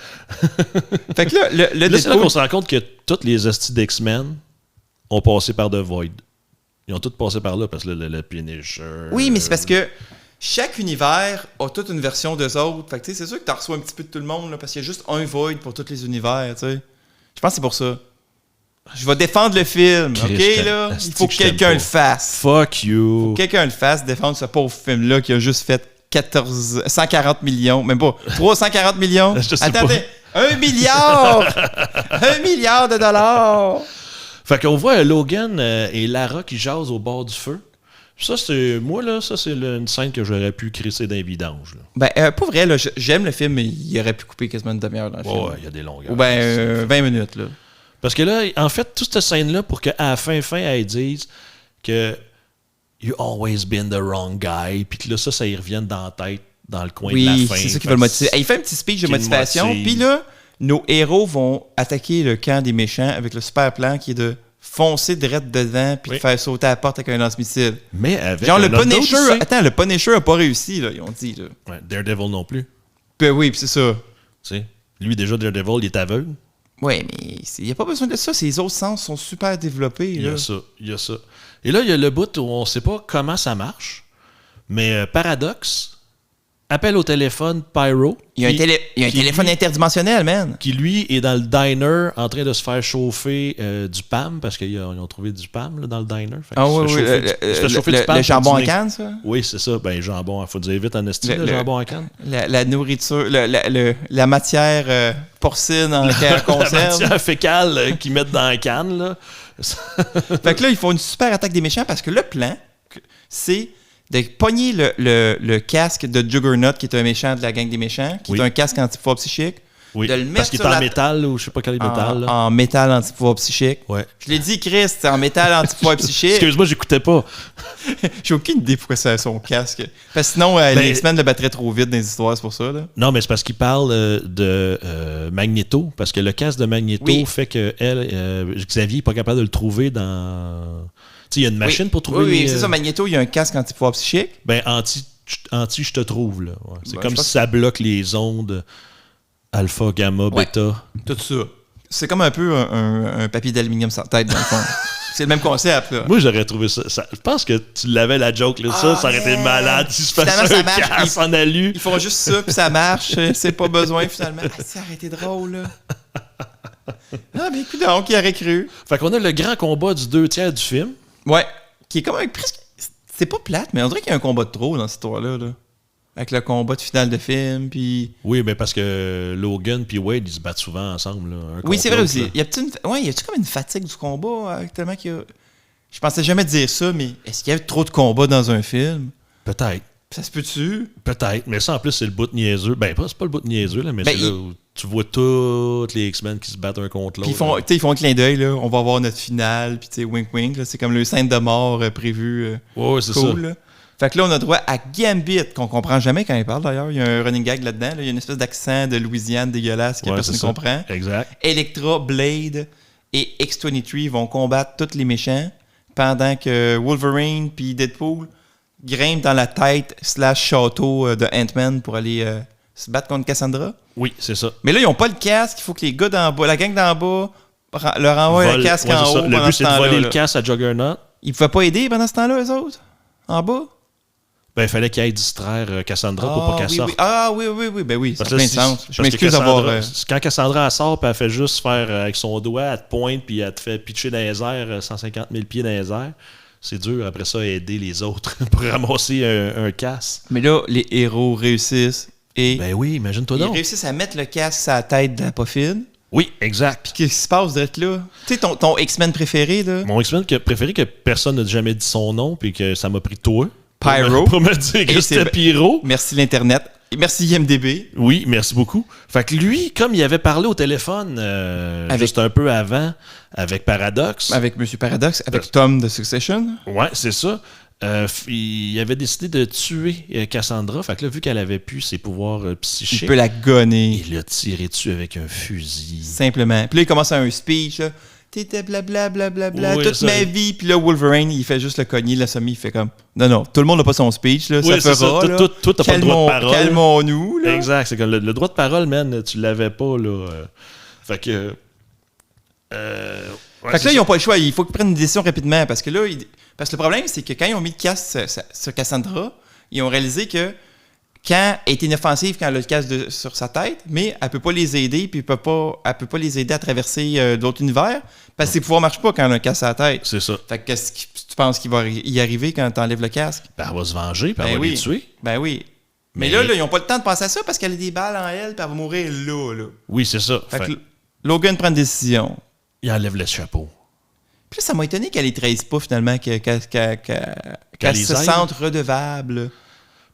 Fait que là, c'est là qu'on se rend compte que tous les hosties d'X-Men ont passé par The Void. Ils ont tous passé par là, parce que le Punisher... Oui, mais c'est parce que chaque univers a toute une version d'eux autres. Fait que c'est sûr que tu reçois un petit peu de tout le monde, là, parce qu'il y a juste un Void pour tous les univers, tu sais. Je pense que c'est pour ça. Je vais défendre le film, OK, là? Il faut que quelqu'un le fasse. Fuck you. Il faut que quelqu'un le fasse, défendre ce pauvre film-là qui a juste fait 140 millions, même pas, 340 millions. Attendez, 1 milliard! 1 milliard de dollars! Fait qu'on voit Logan et Lara qui jasent au bord du feu. Ça, c'est... Moi, là, ça, c'est une scène que j'aurais pu crisser d'un vidange. Là. Ben, pour vrai, là, j'aime le film, mais il aurait pu couper quasiment une demi-heure dans le film. Ouais, il y a des longueurs. Ou ben, 20 minutes, là. Parce que là, en fait, toute cette scène-là, pour qu'à la fin, elle dise que You always been the wrong guy, puis que là, ça y revienne dans la tête, dans le coin de la fin. Oui, c'est ça qui va le motiver. Il fait un petit speech de motivation, puis là, nos héros vont attaquer le camp des méchants avec le super plan qui est de foncer direct dedans puis de faire sauter la porte avec un lance-missile. Mais avec genre, le Punisher a pas réussi, là, ils ont dit. Là. Ouais, Daredevil non plus. Ben oui, puis c'est ça. Tu sais, lui, déjà, Daredevil, il est aveugle. Oui, mais il n'y a pas besoin de ça. Ses autres sens sont super développés. Il y a ça. Et là, il y a le bout où on ne sait pas comment ça marche, mais Paradox appelle au téléphone Pyro. Il y a un téléphone interdimensionnel, man. Qui, lui, est dans le diner en train de se faire chauffer du PAM, parce qu'ils ont trouvé du PAM là, dans le diner. Le jambon en canne, ça? Oui, c'est ça. Ben, jambon, il faut dire vite en esti, le jambon en canne. La nourriture, la matière porcine en conserve. La matière fécale qu'ils mettent dans la canne, là. Fait que là, ils font une super attaque des méchants, parce que le plan, c'est de pogner le casque de Juggernaut, qui est un méchant de la gang des méchants, qui est un casque anti-pouvoir psychique. Oui, de le mettre parce qu'il est en métal, ou je sais pas quel métal. En métal anti-pouvoir psychique. Ouais. Je l'ai dit, Chris, c'est en métal anti-pouvoir psychique. Excuse-moi, j'écoutais pas. J'ai aucune idée pourquoi c'est son casque. Parce que sinon, les X-Men le battraient trop vite dans les histoires, c'est pour ça. Là. Non, mais c'est parce qu'il parle de Magneto, parce que le casque de Magneto fait que Xavier n'est pas capable de le trouver dans... Tu sais, il y a une machine pour trouver... Oui, c'est ça, Magneto, il y a un casque anti-pouvoir psychique. Ben, je te trouve, là. Ouais. C'est comme si ça bloque les ondes alpha, gamma, bêta. Tout ça. C'est comme un peu un papier d'aluminium sans tête, dans le fond. C'est le même concept, là. Moi, j'aurais trouvé ça... Je pense que tu l'avais, la joke, là. Ça aurait été malade si je faisais un casque en alu. Ils font juste ça, puis ça marche. C'est pas besoin, finalement. Ça aurait été drôle, là. Ah, ben écoute, donc, il aurait cru. Fait qu'on a le grand combat du 2/3 du film. Ouais, qui est quand même presque... C'est pas plate, mais on dirait qu'il y a un combat de trop dans cette histoire-là. Là. Avec le combat de finale de film, puis... Oui, mais parce que Logan puis Wade, ils se battent souvent ensemble. Là, Oui, c'est vrai contre aussi. l'autre, Y a-tu comme une fatigue du combat, tellement qu'il y a... Je pensais jamais dire ça, mais est-ce qu'il y avait trop de combats dans un film? là. Peut-être. Ça se peut-tu? Peut-être. Mais ça, en plus, c'est le bout niaiseux. Ben, c'est pas le bout niaiseux, là, mais Ben, c'est là où tu vois tous les X-Men qui se battent un contre Puis l'autre. ils font un clin d'œil, là. On va voir notre finale, puis tu sais, wink wink, là. C'est comme le scène de mort prévu. Ouais, c'est Cool, ça. là. Fait que là, on a droit à Gambit, qu'on comprend jamais quand il parle d'ailleurs. Il y a un running gag là-dedans. Là. Il y a une espèce d'accent de Louisiane dégueulasse que Ouais, personne ne c'est ça. comprend. Exact. Electra, Blade et X-23 vont combattre tous les méchants pendant que Wolverine puis Deadpool grimpent dans la tête / château de Ant-Man pour aller se battre contre Cassandra. Oui, c'est ça. Mais là, ils n'ont pas le casque. Il faut que les gars d'en bas, la gang d'en bas, leur envoient le casque Ouais, en c'est haut ça. pendant Le but, ce c'est de temps-là. voler là. le casque à Juggernaut. Ils ne pouvaient pas aider pendant ce temps-là, eux autres? En bas? Ben, il fallait qu'il aille distraire Cassandra pour pas qu'elle oui, sorte. oui. Ah oui, ben oui, ça Parce a que plein là, de sens. Je parce que m'excuse d'avoir... Quand Cassandra elle sort, puis elle fait juste faire avec son doigt, elle te pointe, puis elle te fait pitcher dans les airs, 150 000 pieds dans les airs. C'est dur, après ça, aider les autres pour ramasser un casque. Mais là, les héros réussissent et Ben oui, imagine-toi ils donc. réussissent à mettre le casque sur la tête de la poffine. Oui, exact. Puis qu'est-ce qui se passe d'être là? Tu sais, ton X-Men préféré, là? Mon X-Men préféré que personne n'a jamais dit son nom, puis que ça m'a pris toi. Pyro. Pour me dire que Et c'était c'est- Pyro. Merci l'Internet. Et merci IMDB. Oui, merci beaucoup. Fait que lui, comme il avait parlé au téléphone juste un peu avant, avec Paradox. Avec Monsieur Paradox, avec Tom de Succession. Ouais, c'est ça. Il avait décidé de tuer Cassandra. Fait que là, vu qu'elle avait pu ses pouvoirs psychiques, Il peut la gonner. il l'a tiré dessus avec un fusil. Simplement. Puis là, il commence à un speech, là. T'étais blablabla Oui, toute ça. ma vie. Puis là, Wolverine, il fait juste le cogner, la somme, il fait comme... Non, tout le monde n'a pas son speech, là. Oui, ça c'est fera, ça. là. Toi, t'as pas le droit de parole. Calmons-nous, là. Exact. C'est comme le droit de parole, man, tu l'avais pas, là. Fait que... ouais, Fait que c'est là, ils ça. n'ont pas le choix. Il faut qu'ils prennent une décision rapidement. Parce que là, parce que le problème, c'est que quand ils ont mis le casque sur Cassandra, ils ont réalisé que quand elle est inoffensive quand elle a le casque sur sa tête, mais elle peut pas les aider, puis elle peut pas les aider à traverser d'autres univers, parce que ses pouvoirs marchent pas quand elle a un casque sur la tête. C'est ça. Fait que qu'est-ce que tu penses qu'il va y arriver quand tu enlèves le casque? Ben, elle va se venger, puis elle Ben va oui. les tuer. Ben oui. Mais là, ils n'ont pas le temps de penser à ça parce qu'elle a des balles en elle, puis elle va mourir là. Oui, c'est ça. Fait Fait que Logan prend une décision. il enlève le chapeau. Puis là, ça m'a étonné qu'elle les trahisse pas finalement, qu'elle les se aide. sente redevable.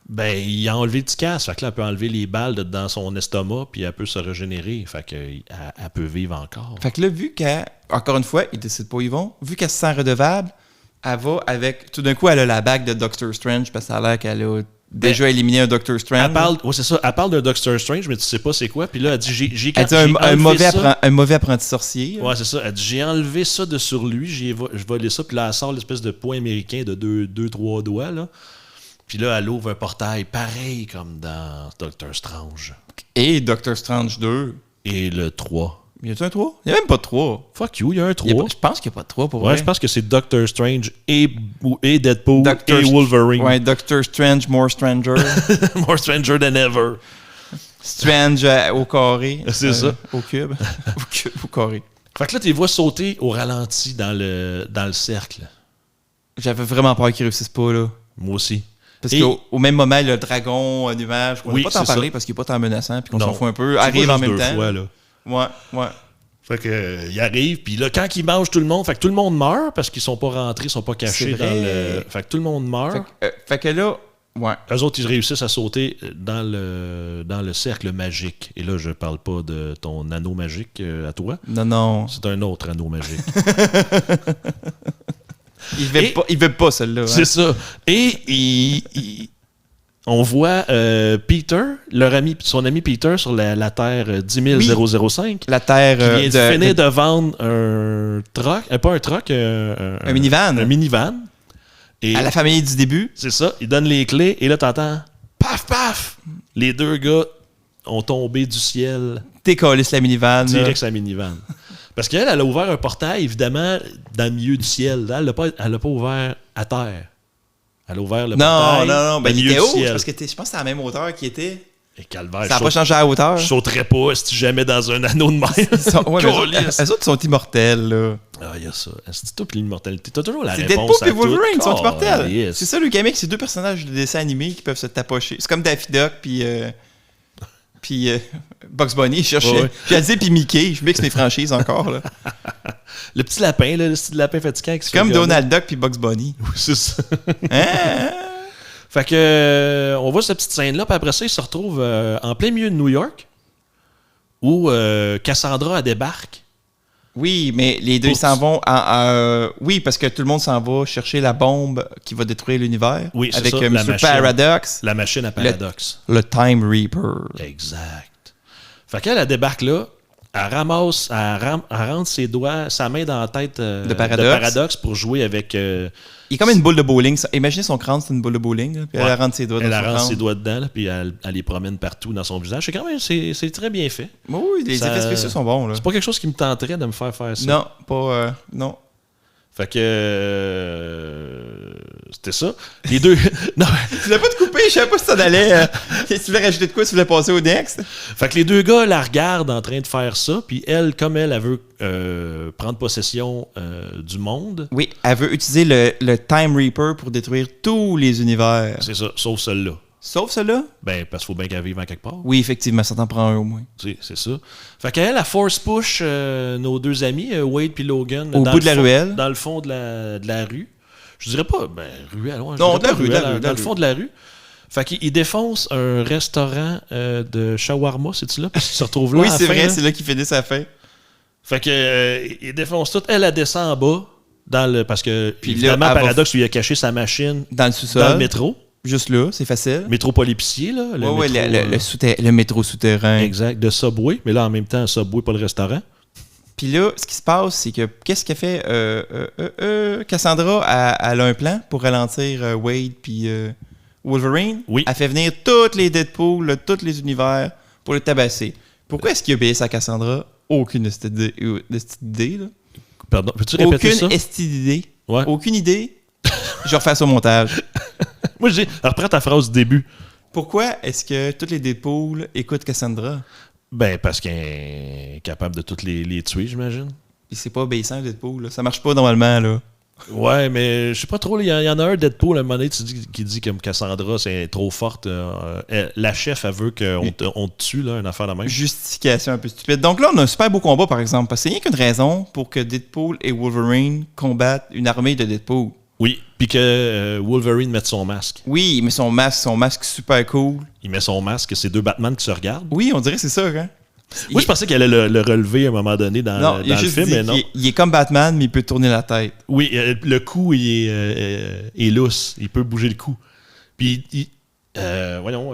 Ben, il a enlevé le petit casque. Fait que là, elle peut enlever les balles dans son estomac, puis elle peut se régénérer. Fait qu'elle elle peut vivre encore. Fait que là, vu qu'elle, encore une fois, ils décident pas où ils vont, vu qu'elle se sent redevable, elle va avec. Tout d'un coup, elle a la bague de Doctor Strange parce que ça a l'air qu'elle a déjà éliminé un Doctor Strange. Elle parle, ouais, c'est ça. Elle parle d'un Doctor Strange, mais tu sais pas c'est quoi. Puis là, elle dit j'ai Elle dit un mauvais apprenti sorcier. Ouais, c'est ça. Elle dit j'ai enlevé ça de sur lui, je volé ça, puis là, elle sort l'espèce de poing américain de 2-3 doigts, là. Puis là, elle ouvre un portail pareil comme dans Doctor Strange. Et Doctor Strange 2. Et le 3. Y a-tu un 3? Il n'y a même pas de 3. Fuck you, il y a un 3. Je pense qu'il n'y a pas de 3 pour Ouais, vrai. je pense que c'est Doctor Strange et Deadpool Doctor et Wolverine. Ouais, Doctor Strange, More Stranger. More stranger than ever. Strange au carré. C'est ça. Au cube. Au carré. Fait que là, tu les vois sauter au ralenti dans le cercle. J'avais vraiment peur qu'ils réussissent pas, là. Moi aussi. Parce Et- qu'au même moment, le dragon, un nuage, on Oui, va pas t'en c'est parler ça. parce qu'il est pas tant menaçant puis qu'on Non. s'en fout un peu, Tu arrive vois en juste même 2 temps. fois, là. Ouais. Fait que, il arrive, puis là, quand il mange tout le monde, fait que tout le monde meurt parce qu'ils sont pas rentrés, ils sont pas cachés C'est dans vrai. le. Fait que tout le monde meurt. Fait que là, ouais. Eux autres, ils réussissent à sauter dans le cercle magique. Et là, je parle pas de ton anneau magique à toi. Non. C'est un autre anneau magique. Il veut pas celle-là. Hein. C'est ça. Et on voit Peter, son ami Peter sur la Terre 10005. La terre Qui vient de finir de vendre un truck, pas un truck, un minivan. Un minivan. Et À la famille du début. c'est ça, il donne les clés et là t'entends paf paf. Les deux gars ont tombé du ciel Décalisse la minivan. là. direct sa minivan. Parce qu'elle, elle a ouvert un portail évidemment dans le milieu du ciel. Elle l'a pas ouvert à terre. Elle a ouvert le portail Non. dans Ben, le il milieu était du haut. ciel. Parce que je pense que c'est à la même hauteur qu'il était. Et calvaire, Ça n'a pas changé à la hauteur. je sauterais pas si jamais dans un anneau de mer. Ouais, mais eux autres sont immortels, là. Ah, il y a ça. C'est toi puis l'immortalité. T'as toujours la C'est réponse Deadpool et à tout. Wolverine sont immortels. Yes. C'est ça le gamique, c'est deux personnages de dessin animé qui peuvent se tapocher. C'est comme Daffy Duck puis Bugs Bunny, je cherchais. Ouais. J'ai dit puis Mickey, je mixe mes franchises encore là. Le petit lapin, là, le petit lapin fatigant qui se C'est comme fait gommer. Donald Duck puis Bugs Bunny. Oui, c'est ça. Hein? Fait que on voit cette petite scène-là, puis après ça, il se retrouve en plein milieu de New York, où Cassandra elle débarque. Oui, mais les deux ils s'en vont oui, parce que tout le monde s'en va chercher la bombe qui va détruire l'univers. Oui, c'est avec ça, la Mr. machine. Paradox, La machine à paradoxe. le Time Reaper. Exact. Fait qu'elle elle débarque là, elle ramasse, elle rentre ses doigts, sa main dans la tête De Paradox. pour jouer avec... Il est comme une boule de bowling. Imaginez son crâne, c'est une boule de bowling. Là, puis Ouais. elle rentre ses doigts Elle dans son rentre crâne. ses doigts dedans, là, puis elle les promène partout dans son visage. C'est quand même, c'est très bien fait. Oui, les Ça- effets spéciaux sont bons. Là. C'est pas quelque chose qui me tenterait de me faire ça. Non, pas... non. Fait que... c'était ça. Les deux... non, Tu voulais pas te couper, je savais pas si t'en allais. Si tu voulais rajouter de quoi, si tu voulais passer au next. fait que les deux gars la regardent en train de faire ça, puis elle, comme elle veut prendre possession du monde, Oui, elle veut utiliser le Time Reaper pour détruire tous les univers. c'est ça, sauf celle-là. Sauf cela? Ben, parce qu'il faut bien qu'elle vive en quelque part. Oui, effectivement, ça t'en prend un au moins. C'est ça. Fait qu'elle, elle force push nos deux amis, Wade puis Logan. Au dans bout le de la fond- ruelle. Dans le fond de la rue. Je dirais pas, ruelle. Ouais, je Non, dirais de la pas rue, de la ruelle, rue, de dans la le rue. fond de la rue. Fait qu'il défonce un restaurant de shawarma, c'est-tu là? Parce qu'il se retrouve là. Oui, à la c'est fin, vrai, là. c'est là qu'il finit sa fin. Fait que il défonce tout. Elle descend en bas. Parce que, Puis là, évidemment, elle va Paradox lui a caché sa machine Dans le sous-sol. dans le métro. Juste là, c'est facile. Métro Paul-Épicier, là. Oui, métro, le métro souterrain. exact, de Subway. Mais là, en même temps, Subway, pas le restaurant. Puis là, ce qui se passe, c'est que qu'est-ce qu'elle fait? Cassandra, elle a un plan pour ralentir Wade puis Wolverine. Oui. Elle fait venir tous les Deadpool, là, tous les univers pour le tabasser. Pourquoi est-ce qu'il obéisse à Cassandra? Aucune idée, là. Pardon, peux-tu répéter ça? Aucune idée. Ouais. Aucune idée. Je vais refaire ça au montage. Moi, je dis, reprends ta phrase du début. Pourquoi est-ce que tous les Deadpool écoutent Cassandra? Ben, parce qu'elle est capable de toutes les tuer, j'imagine. Puis c'est pas obéissant, le Deadpool. Là. Ça marche pas normalement, là. Ouais, mais je sais pas trop. Il y en a un Deadpool à un moment donné qui dit que Cassandra, c'est trop forte. La chef, elle veut qu'on te tue, là, une affaire de même. Justification un peu stupide. Donc là, on a un super beau combat, par exemple, parce que c'est rien qu'une raison pour que Deadpool et Wolverine combattent une armée de Deadpool. Oui, puis que Wolverine mette son masque. Oui, il met son masque super cool. Il met son masque, c'est deux Batman qui se regardent. Oui, on dirait que c'est ça, hein? Moi, je pensais qu'elle allait le relever à un moment donné dans il a le juste film, dit mais non. qu'il est comme Batman, mais il peut tourner la tête. Oui, le cou, il est lousse. Il peut bouger le cou. Puis, voyons,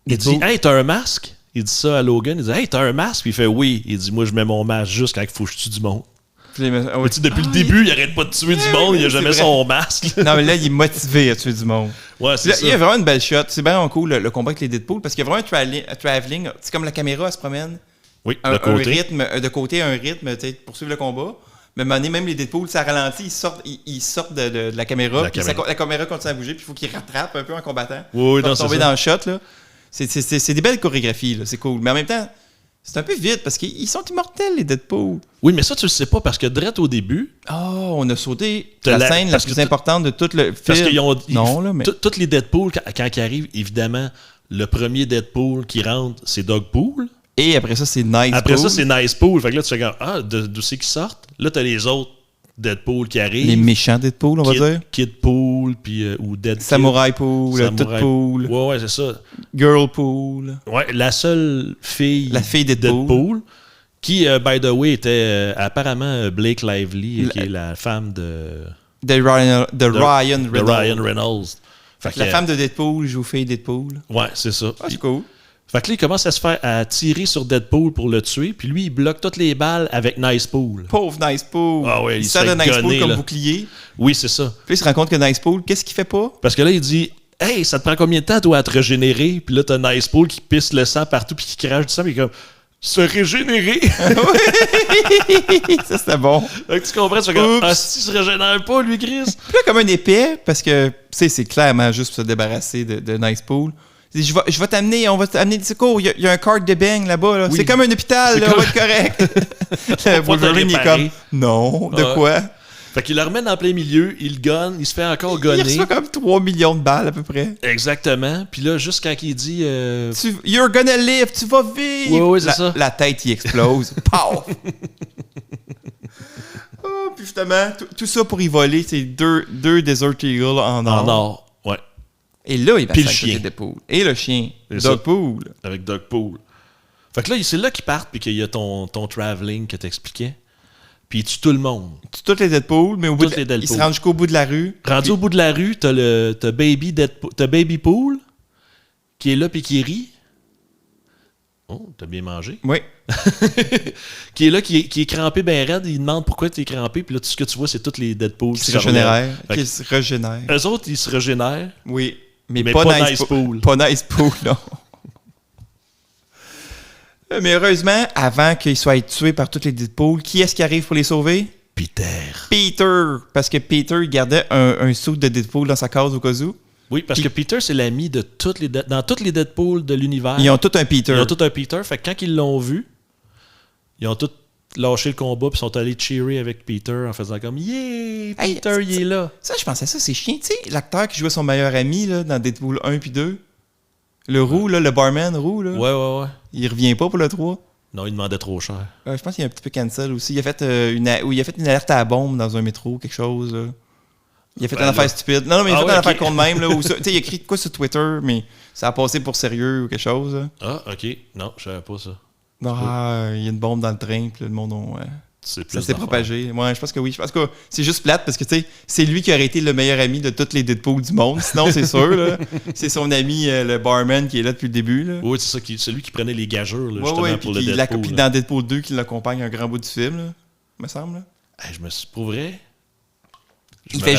il dit « Hey, t'as un masque? » Il dit ça à Logan. Il dit « Hey, t'as un masque? » Puis il fait « Oui. » Il dit « Moi, je mets mon masque juste quand il faut que je tue du monde. » Puis Mais tu sais, depuis le début, il arrête pas de tuer du monde. Il a jamais c'est vrai. son masque. Non, mais là, il est motivé à tuer du monde. Ouais, c'est Là, ça. il y a vraiment une belle shot. C'est vraiment cool, le combat avec les Deadpool, parce qu'il y a vraiment un travelling. C'est comme la caméra, elle se promène. Oui, Un de côté. rythme, de côté, un rythme pour suivre le combat. Mais à un moment donné, même les Deadpool, ça ralentit, ils sortent de la caméra, La puis caméra. la caméra continue à bouger, puis il faut qu'ils rattrapent un peu en combattant. Oui, Pour non, c'est tomber ça. dans le shot, là. C'est des belles chorégraphies, là, c'est cool. Mais en même temps, c'est un peu vite, parce qu'ils sont immortels, les Deadpool. Oui, mais ça, tu le sais pas parce que direct au début, Oh, on a sauté T'as la scène la parce plus que importante de tout le film. parce qu'ils ont. Non, là, mais... Tous les Deadpool, quand ils arrivent, évidemment, le premier Deadpool qui rentre, c'est Dogpool. Et après ça, c'est Nice Après Pool. ça, c'est Nicepool. Fait que là, tu fais comme, d'où c'est qu'ils sortent? Là, t'as les autres Deadpool qui arrivent. Les méchants Deadpool, on va dire. Kidpool, puis ou Dead Samurai Pool, Samurai- Tout Pool, Ouais, c'est ça. Girl Pool. Ouais, la seule fille, La fille Deadpool. qui, by the way, était apparemment Blake Lively, qui est la femme de Ryan Reynolds. Ryan Reynolds. Fait que, La femme de Deadpool joue fille Deadpool. Ouais, c'est ça. Ah, c'est cool. Fait que là, il commence à se faire à tirer sur Deadpool pour le tuer, puis lui, il bloque toutes les balles avec Nicepool. Pauvre Nice Pool. Ah ouais, il il sert se de fait Nice Pool gonner, comme là. bouclier. Oui, c'est ça. Puis il se rend compte que Nice Pool, qu'est-ce qu'il fait pas? Parce que là, il dit « Hey, ça te prend combien de temps, toi, à te régénérer? » Puis là, t'as Nicepool qui pisse le sang partout, puis qui crache du sang, puis il est comme « Se régénérer? » Ça, c'était bon. Fait que tu comprends, tu fais comme « Oups. Ah, si, il se régénère pas, lui, Chris? » Puis là, comme un épée, parce que, tu sais, c'est clairement juste pour se débarrasser de Nice Pool, Il dit, je vais t'amener, on va t'amener des secours. Il y a un cart de bang là-bas. Là. Oui. C'est comme un hôpital, là, on va être correct. Wolverine, il est comme, non, de quoi? Fait qu'il le remet dans plein milieu, il le gonne, il se fait encore gonner. Il reçoit comme 3 millions de balles à peu près. Exactement. Puis là, juste quand il dit... You're gonna live, tu vas vivre. Oui, c'est ça. La tête, il explose. Pow! Oh, puis justement, tout ça pour y voler, c'est deux Desert Eagle en or. En or, ouais. Et là, il va Puis le s'acheter chien. Deadpool. Et le chien. C'est ça. Deadpool. Avec Deadpool. Fait que là, c'est là qu'ils partent, puis qu'il y a ton travelling que t'expliquais. Puis il tue tout le monde. Tu toutes les Deadpool, mais au bout Toutes les Deadpool. il se rend jusqu'au bout de la rue. Rendu au bout de la rue, t'as Baby Pool, qui est là puis qui rit. Oh, t'as bien mangé. Oui. Qui est là, qui est crampé ben raide. Il demande pourquoi t'es crampé. Puis là, tout ce que tu vois, c'est toutes les Deadpool Qui se régénèrent. Qui se régénèrent. Eux autres, ils se régénèrent. Oui. Mais Mais pas pas Nice Nice Pool. Pas Nice Pool, non. Mais heureusement, avant qu'ils soient tués par toutes les Deadpool, qui est-ce qui arrive pour les sauver? Peter. Peter! Parce que Peter, il gardait un suit de Deadpool dans sa case au cas où. Oui, parce que Peter, c'est l'ami de dans toutes les Deadpool de l'univers. Ils ont tout un Peter. Ils ont tout un Peter. Fait que quand ils l'ont vu, ils ont tous lâché le combat puis sont allés cheerer avec Peter en faisant comme « Yeah! Peter, Hey, il est là! » Ça, je pensais ça, c'est chiant. Tu sais, l'acteur qui jouait son meilleur ami là, dans Deadpool 1 puis 2, le roux, là, le barman roux, là, Ouais. il revient pas pour le 3. Non, il demandait trop cher. Je pense qu'il est un petit peu cancel aussi. Il a fait, une alerte à la bombe dans un métro, quelque chose. Là. Il a fait une affaire stupide. Non, mais il a fait une affaire con de même. Là, où ça, il a écrit quoi sur Twitter, mais ça a passé pour sérieux ou quelque chose. Là. Ah, ok. Non, je savais pas ça. Non, il y a une bombe dans le train, puis le monde C'est plus ça s'est d'affaires. propagé. Ouais, je pense que oui. Je pense que c'est juste plate parce que tu sais, c'est lui qui aurait été le meilleur ami de tous les Deadpool du monde. Sinon, c'est sûr. Là, c'est son ami, le barman, qui est là depuis le début. Là. Oui, c'est ça, c'est lui qui prenait les gageurs là, justement Ouais, pour puis le Deadpool. puis là. dans Deadpool 2, qui l'accompagne un grand bout du film, là, me semble. Là. Hey, je me suis pour vrai. Il fait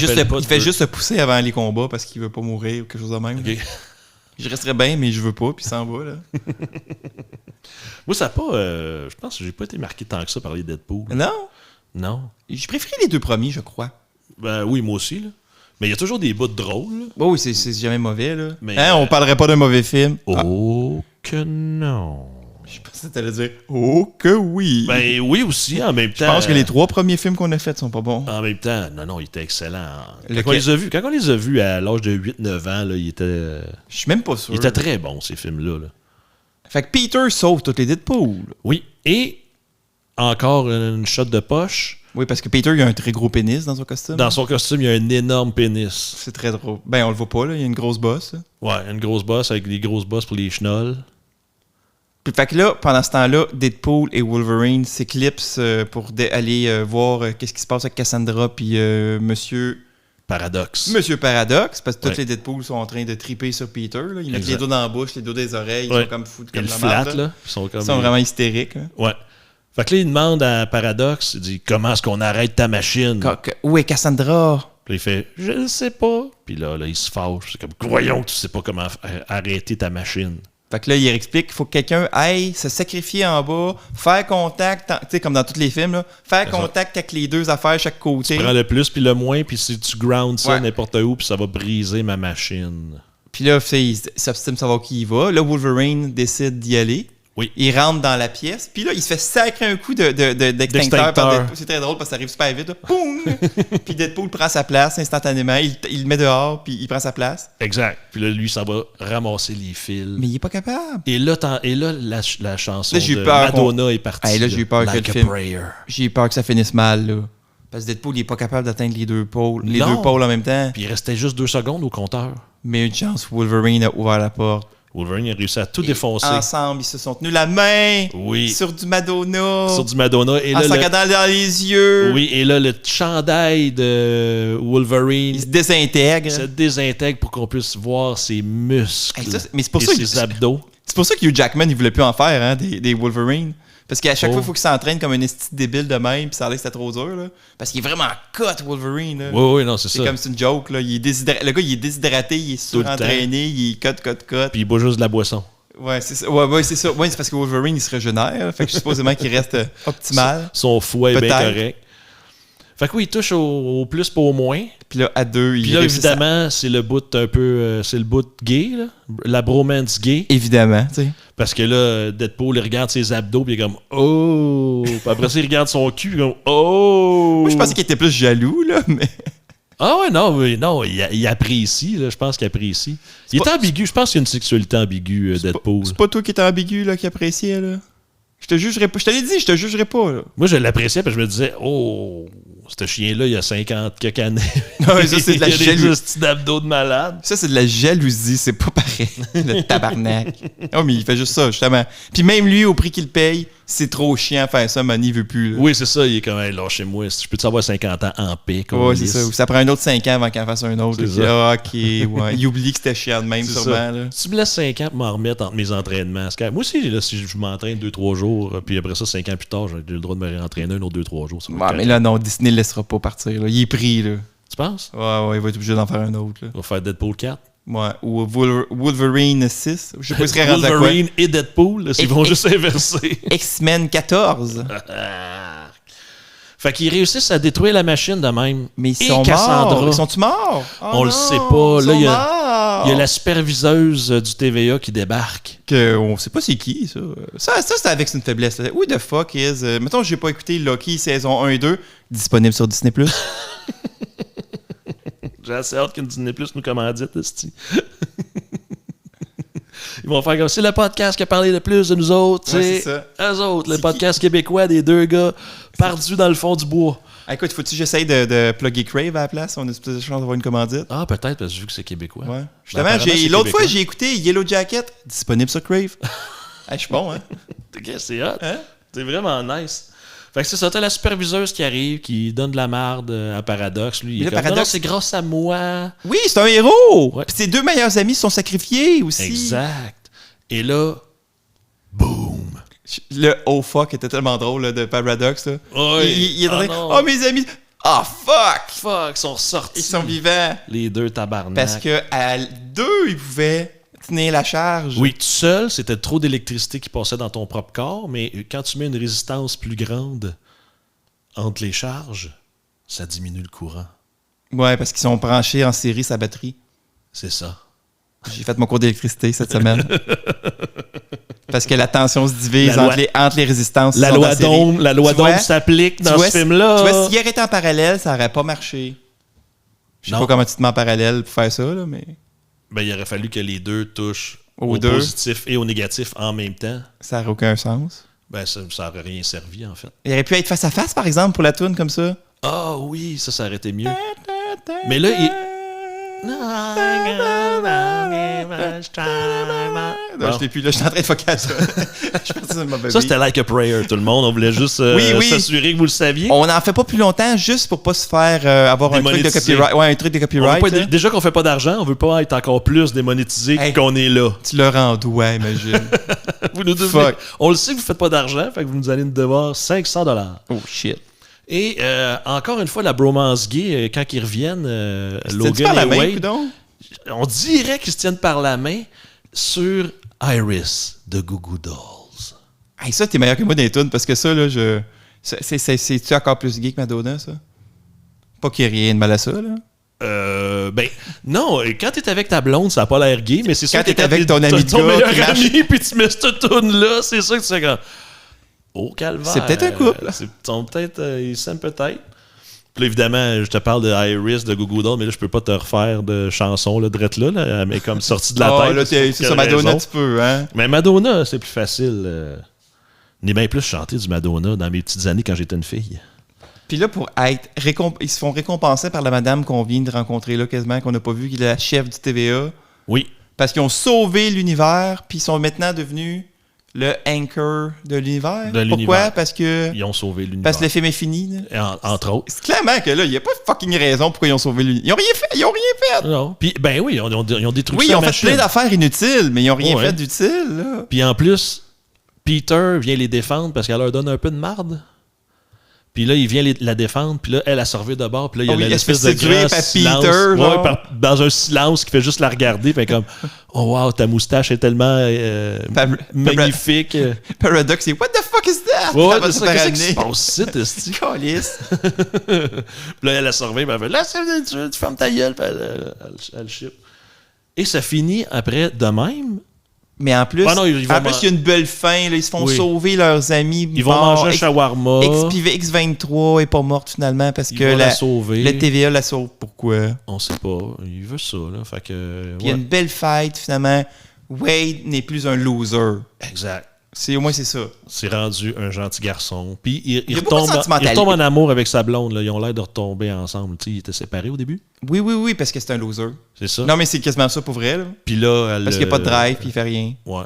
juste se pousser avant les combats parce qu'il veut pas mourir ou quelque chose de même. Ok. Je resterais bien, mais je veux pas, puis il s'en va. Là. Moi, ça n'a pas. Je pense que j'ai pas été marqué tant que ça par les Deadpool. Non? Non. J'ai préféré les 2 premiers, je crois. Ben oui, moi aussi. Là. Mais il y a toujours des bouts drôles. Là. Oui, c'est jamais mauvais. Là. Mais, On parlerait pas d'un mauvais film. Oh que non. Je pensais que t'allais dire « Oh que oui! » Ben oui aussi, en même temps. Je pense que les 3 premiers films qu'on a faits sont pas bons. En même temps, non, il était excellent. Lequel? Quand on les a vus à l'âge de 8-9 ans, là, il était Je suis même pas sûr. très bon, ces films-là. Là. Fait que Peter sauve toutes les Deadpool. Oui, et encore une shot de poche. Oui, parce que Peter, il a un très gros pénis dans son costume. Dans son costume, il y a un énorme pénis. C'est très drôle. Ben, on le voit pas, là. Il y a une grosse bosse. Là. Ouais, une grosse bosse avec des grosses bosses pour les chenolles. Puis, fait que là, pendant ce temps-là, Deadpool et Wolverine s'éclipsent pour aller voir qu'est-ce qui se passe avec Cassandra puis Monsieur Paradoxe. Paradoxe, parce que tous Ouais. les Deadpool sont en train de triper sur Peter. Là. Ils mettent Exact. les doigts dans la bouche, les doigts des oreilles, ils Ouais. sont comme fous Ils comme le la flattent, merde, là. Ils sont comme... Ils sont vraiment hystériques. Là. Ouais. Fait que là, il demande à Paradoxe, il dit « Comment est-ce qu'on arrête ta machine? » Où est Cassandra? Puis il fait « Je ne sais pas. » Puis là, il se fâche. C'est comme « Voyons que tu sais pas comment arrêter ta machine. » Fait que là, il explique qu'il faut que quelqu'un aille se sacrifier en bas, faire contact, tu sais, comme dans tous les films, là, faire C'est ça. contact avec les 2 affaires chaque côté. Prends le plus puis le moins, puis si tu ground ça Ouais. n'importe où, puis ça va briser ma machine. Puis là, tu sais, il s'obstine de savoir qui y va. Là, Wolverine décide d'y aller. Oui. Il rentre dans la pièce. Puis là, il se fait sacrer un coup d'extincteur par Deadpool. C'est très drôle parce que ça arrive super vite. Là. Boum! Puis Deadpool prend sa place instantanément. Il le met dehors, puis il prend sa place. Exact. Puis là, lui, ça va ramasser les fils. Mais il est pas capable. Et là, la chanson Là, j'ai eu de peur Madonna est partie. Hey, là, j'ai eu peur que Like le a film- prayer. J'ai eu peur que ça finisse mal, là. Parce que Deadpool, il est pas capable d'atteindre les 2 pôles. Les Non. 2 pôles en même temps. Puis il restait juste 2 secondes au compteur. Mais une chance, Wolverine a ouvert la porte. Wolverine a réussi à tout défoncer. Ensemble, ils se sont tenus la main Oui. sur du Madonna. Sur du Madonna. Et En là, se regardant dans les yeux. oui, et là, le chandail de Wolverine Il se désintègre. se désintègre pour qu'on puisse voir ses muscles Hey, ça, mais c'est pour et ça ses abdos. C'est pour ça que Hugh Jackman, il voulait plus en faire, hein, des Wolverine. Parce qu'à chaque Oh. fois, il faut qu'il s'entraîne comme un esti débile de même, puis ça a l'air que c'était trop dur, là. Parce qu'il est vraiment cut, Wolverine, là. Oui, non, c'est C'est ça. comme c'est une joke, là. Le gars, il est déshydraté, il est Tout le surentraîné, il est cut. Puis il boit juste de la boisson. Ouais, c'est ça. Ouais, c'est ça. Ouais, c'est parce que Wolverine, il se régénère. Fait que supposément qu'il reste optimal. Son foie est bien Peut-être. correct. Fait que oui, il touche au plus pas au moins. Puis là, à deux, Puis là, évidemment, c'est le bout un peu... c'est le bout gay, là. La bromance gay. Évidemment, tu sais. Parce que là, Deadpool, il regarde ses abdos, puis il est comme « Oh! » Puis après ça, il regarde son cul, comme « Oh! » Moi, je pensais qu'il était plus jaloux, là, mais... Ah ouais, non, il apprécie, là, je pense qu'il apprécie. Il est ambigu, je pense qu'il y a une sexualité ambiguë, Deadpool. C'est pas toi qui étais ambigu, là, qui appréciait, là. Je te jugerai pas. Je te l'ai dit, je te jugerai pas, là. Moi, je l'appréciais, parce que je me disais « Oh! » Ce chien-là, il y a 50 quelques années. Non, mais ça, c'est de la jalousie. Il y a des petits d'abdos de malade. Ça, c'est de la jalousie, c'est pas pareil. Le tabarnak. Oh, mais il fait juste ça, justement. Puis même lui, au prix qu'il paye, c'est trop chiant à faire ça, Manny veut plus. Là. Oui, c'est ça, il est comme, hey, lâchez-moi, je peux-tu avoir 50 ans en paix? Oui, c'est ça. Ça prend un autre 5 ans avant qu'il en fasse un autre. Là, ok, ouais. Il oublie que c'était chiant de même, c'est sûrement. Là. Si tu me laisses 5 ans pour m'en remettre entre mes entraînements, moi aussi, là, si je m'entraîne 2-3 jours, puis après ça, 5 ans plus tard, j'ai le droit de me réentraîner un autre 2-3 jours. Ouais, mais là, non, Disney ne laissera pas partir. Là. Il est pris, là. Tu penses? Ouais, il va être obligé d'en faire un autre. Là. Il va faire Deadpool 4. Ouais, ou Wolverine 6. Je sais pas si serait rendu à quoi. Wolverine et Deadpool, ils vont juste inverser. X-Men 14. Fait qu'ils réussissent à détruire la machine de même. Mais ils sont morts. Ils sont-tu morts? Oh on le sait pas. Là, il y a la superviseuse du TVA qui débarque. On sait pas c'est qui, ça. Ça c'est avec une faiblesse. Là. Who the fuck is... mettons, j'ai pas écouté Loki saison 1 et 2, disponible sur Disney+. J'ai assez hâte qu'une Disney Plus nous commandite, esti. Ils vont faire comme c'est le podcast qui a parlé le plus de nous autres. Ouais, c'est ça. Eux autres, le podcast québécois des deux gars perdus dans le fond du bois. Ah, écoute, faut-tu que j'essaye de plugger Crave à la place? On a peut-être de chance d'avoir une commandite. Ah, peut-être, parce que vu que c'est québécois. Ouais. Justement, l'autre fois, j'ai écouté Yellow Jacket, disponible sur Crave. Je suis bon, hein? C'est hot. Hein? C'est vraiment nice. Fait que c'est ça, t'as la superviseuse qui arrive, qui donne de la merde à Paradox. Lui, il est comme, non, c'est grâce à moi. Oui, c'est un héros! Ouais. Puis ses deux meilleurs amis se sont sacrifiés aussi. Exact. Et là, boum! Le oh fuck était tellement drôle là, de Paradox. Là. Oui. Il est en train oh mes amis! Ah fuck! Fuck, ils sont sortis. Ils sont vivants. Les deux tabarnak. Parce que à deux, ils pouvaient tenir la charge. Oui, tout seul, c'était trop d'électricité qui passait dans ton propre corps, mais quand tu mets une résistance plus grande entre les charges, ça diminue le courant. Ouais, parce qu'ils sont branchés en série sa batterie. C'est ça. J'ai fait mon cours d'électricité cette semaine. Parce que la tension se divise entre les résistances. La loi d'Ohm s'applique dans ce film-là. Tu vois, s'il aurait été en parallèle, ça n'aurait pas marché. Je sais pas comment tu te mets en parallèle pour faire ça, là, mais... Ben, il aurait fallu que les deux touchent au positif et au négatif en même temps. Ça n'aurait aucun sens. Ben, ça n'aurait rien servi, en fait. Il aurait pu être face à face, par exemple, pour la toune, comme ça. Ah oui, ça aurait été mieux. Mais là, Non, je l'ai plus, là, je suis en train de focuser ça. Ça, c'était Like a Prayer, tout le monde. On voulait juste s'assurer que vous le saviez. On n'en fait pas plus longtemps juste pour pas se faire avoir un truc de copyright. Ouais, un truc de copyright. Déjà qu'on fait pas d'argent, on veut pas être encore plus démonétisé qu'on est là. Tu leur en dois, imagine. Vous nous devez, on le sait que vous faites pas d'argent, fait que vous nous allez nous devoir $500. Oh shit. Et encore une fois, la bromance gay, quand ils reviennent, Logan et Wade, on dirait qu'ils se tiennent par la main sur Iris de Goo Goo Dolls. Hey, ça, t'es meilleur que moi dans les tunes, parce que ça, là, c'est-tu encore plus gay que Madonna, ça? Pas qu'il y ait rien de mal à ça, là? Ben, non, quand t'es avec ta blonde, ça n'a pas l'air gay, mais c'est sûr que t'es avec ton ami de ton gars, meilleur ami, puis tu mets cette tune-là, c'est sûr que tu sais quand... Oh, calvaire. C'est peut-être un couple. Ils s'aiment peut-être. Puis là, évidemment, je te parle de Iris, de Goo Goo Dolls, mais là, je peux pas te refaire de chanson, là, drette là, mais comme sortie de la tête. Là, c'est ça, Madonna, tu peux, hein? Mais Madonna, c'est plus facile. J'ai bien plus chanté du Madonna dans mes petites années quand j'étais une fille. Puis là, pour être... Ils se font récompenser par la madame qu'on vient de rencontrer là, quasiment, qu'on n'a pas vu, qui est la chef du TVA. Oui. Parce qu'ils ont sauvé l'univers, puis ils sont maintenant devenus... le anchor de l'univers. Pourquoi? Parce que... Ils ont sauvé l'univers. Parce que le film est fini. Entre autres. C'est clairement que là, il n'y a pas de fucking raison pourquoi ils ont sauvé l'univers. Ils ont rien fait. Non. Puis, ben oui, ils ont détruit oui, ils ont fait plein d'affaires inutiles, mais ils n'ont rien fait d'utile. Là. Puis en plus, Peter vient les défendre parce qu'elle leur donne un peu de marde. Puis là, il vient la défendre, puis là, elle a servi de bord, puis là, il y a l'espèce de séduire grand par silence. Peter, genre. Dans un silence qui fait juste la regarder, puis comme « Oh wow, ta moustache est tellement magnifique. » Paradox, c'est « What the fuck is that? » Ouais, c'est ça, qu'est-ce qui se passe ici, t'es-tu? Calice. Puis là, elle a servi, puis elle fait « Là, tu fermes ta gueule, puis elle chip. Et ça finit après de même. Mais en plus, Ah non, il y a une belle fin. Là, ils se font sauver leurs amis. Ils vont manger un shawarma. X23 est pas morte finalement parce que la sauver. Le TVA la sauve. Pourquoi? On sait pas. Il veut ça. Là. Fait que, il y a une belle fête finalement. Wade n'est plus un loser. Exact. Au moins, c'est ça. C'est rendu un gentil garçon. Puis il retombe en amour avec sa blonde. Là. Ils ont l'air de retomber ensemble. T'sais, ils étaient séparés au début. Oui, parce que c'est un loser. C'est ça. Non, mais c'est quasiment ça pour vrai. Là. Puis là, parce qu'il n'y a pas de drive, puis il fait rien. Ouais.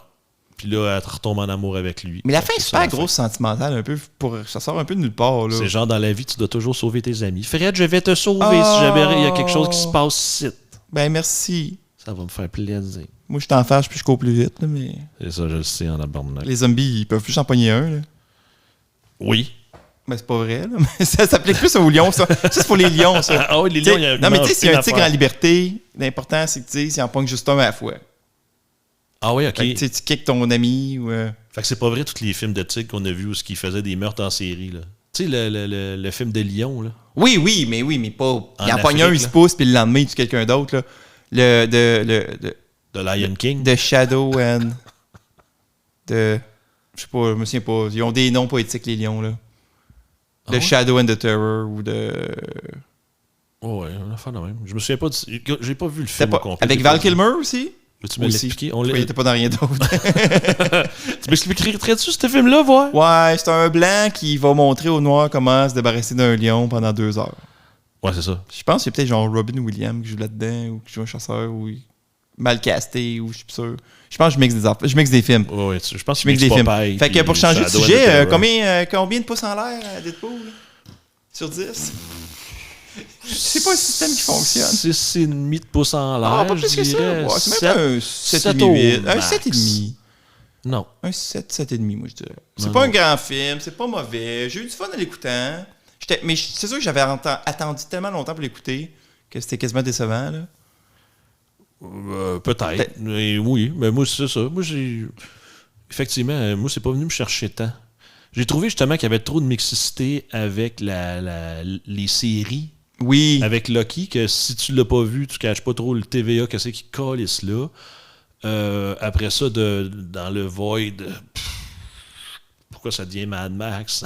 Puis là, elle retombe en amour avec lui. Mais la fin est super grosse sentimentale, un peu. Ça sort un peu de nulle part. Là. C'est genre dans la vie, tu dois toujours sauver tes amis. Fred, je vais te sauver si jamais il y a quelque chose qui se passe ici. Ben, merci. Ça va me faire plaisir. Moi, je t'en fâche puis je cours plus vite, là, mais... C'est ça, je le sais, en abandonnant. Les zombies, ils peuvent plus s'en pogner un, là. Oui. Ben, c'est pas vrai, là. Mais ça s'applique plus aux lions, ça. Ça, c'est pour les lions, ça. Ah oui, les lions, il y a non, mais tu sais, s'il y a un tigre en liberté, l'important, c'est que, tu sais, s'il en pogne juste un à la fois. Ah oui, OK. Fait que, tu kicks ton ami ou... Fait que c'est pas vrai tous les films de tigres qu'on a vus où ils faisaient des meurtres en série, là. Tu sais, le film de lion, là. Oui, mais pas... Il en pogne un, il se pousse, puis le lendemain, il tue quelqu'un d'autre, là. The Lion King. The Shadow and... Je sais pas, je me souviens pas. Ils ont des noms poétiques, les lions, là. The Shadow and the Terror ou de... Oh ouais, on a fait de même. Je me souviens pas... J'ai pas vu le film au complet. Avec Val Kilmer aussi? Tu me l'expliquer? Il était pas dans rien d'autre. Tu m'expliquerais-tu ce film-là, voir? Ouais, c'est un blanc qui va montrer au noir comment se débarrasser d'un lion pendant 2 heures. Ouais, c'est ça. Je pense qu'il y a peut-être genre Robin Williams qui joue là-dedans, ou qui joue un chasseur, ou mal casté, ou je suis plus sûr. Je pense que je mixe des films. Ouais, je pense que je mixe des films. Fait que pour changer de sujet, combien de pouces en l'air à Deadpool? Sur 10? C'est pas un système qui fonctionne. 6,5 de pouces en l'air. Ah, pas plus que ça. Ouais, c'est même un 7,5. Un 7,5. Non. Un 7,5, moi, je dirais. C'est pas un grand film, c'est pas mauvais. J'ai eu du fun en l'écoutant. Mais c'est sûr que j'avais attendu tellement longtemps pour l'écouter que c'était quasiment décevant, là. Peut-être. Mais oui, mais moi, c'est ça. Moi, effectivement, moi, c'est pas venu me chercher tant. J'ai trouvé justement qu'il y avait trop de mixicité avec les séries. Oui. Avec Loki, que si tu l'as pas vu, tu caches pas trop le TVA, qu'est-ce qui calisse là. Après ça, dans le Void, pourquoi ça devient Mad Max?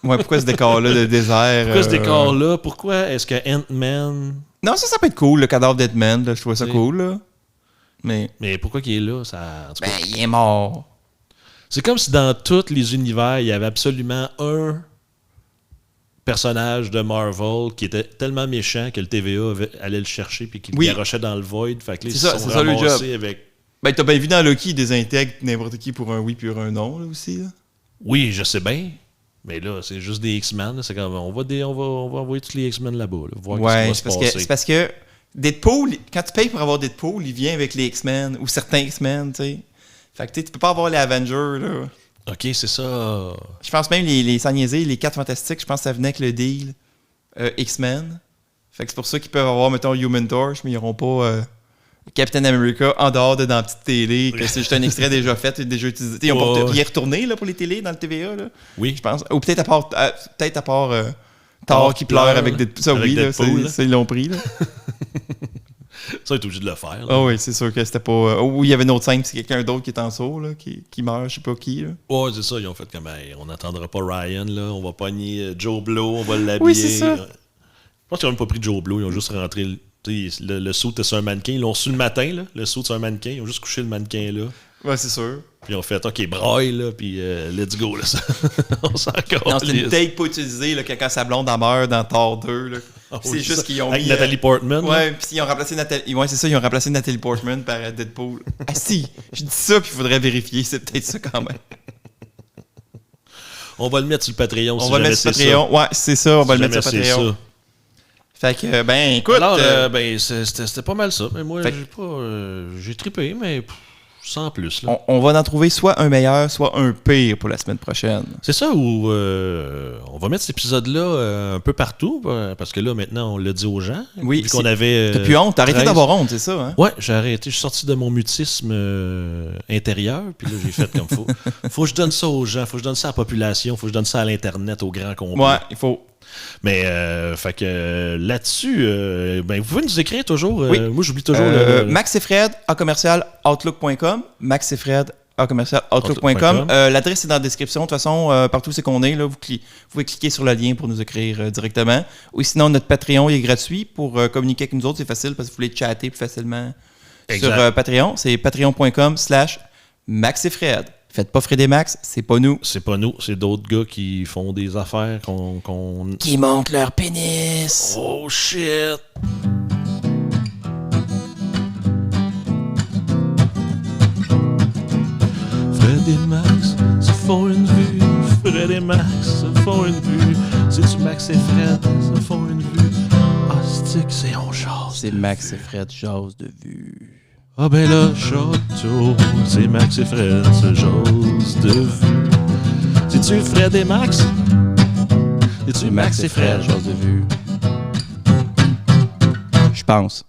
Ouais, pourquoi ce décor-là de désert? Pourquoi ce décor-là? Pourquoi est-ce que Ant-Man... Non, ça peut être cool, le cadavre d'Ant-Man, je trouvais ça cool, là. Mais pourquoi qu'il est là? il est mort. C'est comme si dans tous les univers, il y avait absolument un personnage de Marvel qui était tellement méchant que le TVA allait le chercher puis qu'il le garochait dans le Void. Fait que là, ils se sont ramassés avec... Ben, t'as bien vu dans Loki, ils désintègrent n'importe qui pour un oui puis un non, là, aussi, là. Oui, je sais bien. Mais là, c'est juste des X-Men. C'est comme, on va envoyer tous les X-Men là-bas. Là, voir ce qui va se passer. C'est parce que Deadpool, quand tu payes pour avoir Deadpool, il vient avec les X-Men ou certains X-Men, tu sais. Fait que tu peux pas avoir les Avengers, là. OK, c'est ça. Je pense même sans niaiser, les 4 Fantastiques, je pense que ça venait avec le deal X-Men. Fait que c'est pour ça qu'ils peuvent avoir, mettons, Human Torch, mais ils n'auront pas Captain America en dehors de dans la petite télé, que c'est juste un extrait déjà fait, déjà utilisé. Il est retourné là, pour les télés dans le TVA, là. Oui. Je pense. Ou peut-être à part Thor qui pleure avec Deadpool. Ça, oui, Deadpool, ça, ils l'ont pris, là. Ça, il est obligé de le faire. Ah oui, c'est sûr que c'était pas... Ou il y avait une autre scène, c'est quelqu'un d'autre qui est en saut, là, qui meurt, je sais pas qui, là. Ouais, c'est ça, ils ont fait comme, on n'attendra pas Ryan, là, on va pogner Joe Blow, on va l'habiller. Oui, c'est ça. Je pense qu'ils n'ont même pas pris Joe Blow, ils ont juste rentré... Le saut était sur un mannequin, ils l'ont reçu le matin, là, le saut sur un mannequin, ils ont juste couché le mannequin là. Ouais, c'est sûr. Puis ils ont fait, OK, braille, là, puis let's go, là, ça. On s'en calisse. Non, c'est une take pas utilisée, là, quand sa blonde en meurt dans Thor 2, là. C'est juste qu'ils ont avec mis... Nathalie Portman. Ouais, puis ils ont remplacé Nathalie... Ouais, c'est ça, ils ont remplacé Nathalie Portman par Deadpool. Ah si, je dis ça, puis il faudrait vérifier, c'est peut-être ça quand même. On va le mettre sur le Patreon. On va le mettre sur le Patreon. Ouais, c'est ça, on va le mettre sur le Patreon. Fait que, ben, écoute... Alors, c'était pas mal ça. Mais moi, j'ai trippé, mais sans plus. Là. On va en trouver soit un meilleur, soit un pire pour la semaine prochaine. C'est ça où on va mettre cet épisode-là un peu partout, parce que là, maintenant, on l'a dit aux gens. Oui, vu qu'on avait. T'as plus honte, t'as arrêté 13. d'avoir honte, c'est ça, hein? Ouais, j'ai arrêté. Je suis sorti de mon mutisme intérieur, puis là, j'ai fait comme faut. Faut que je donne ça aux gens, faut que je donne ça à la population, faut que je donne ça à l'Internet, au grand complet. Ouais, il faut. Mais, fait que là-dessus, ben, vous pouvez nous écrire toujours. Oui. Moi, j'oublie toujours Max et Fred, @outlook.com. Max et Fred, @outlook.com. L'adresse est dans la description. De toute façon, partout c'est qu'on est, là, vous pouvez cliquer sur le lien pour nous écrire directement. Ou sinon, notre Patreon il est gratuit pour communiquer avec nous autres. C'est facile parce que vous voulez chatter plus facilement sur Patreon. C'est patreon.com/Max et Fred. Faites pas Fred et Max, c'est pas nous. C'est pas nous, c'est d'autres gars qui font des affaires qu'on... Qui montent leur pénis. Oh shit! Fred et Max se font une vue. Fred et Max se font une vue. C'est-tu Max et Fred se font une vue? Ah, c'est on jase. C'est Max et Fred, jase de vue. Ah ben là, château, c'est Max et Fred, ce jase de vue. C'est-tu Fred et Max? C'est-tu Max et Fred, jase de vue? Je pense.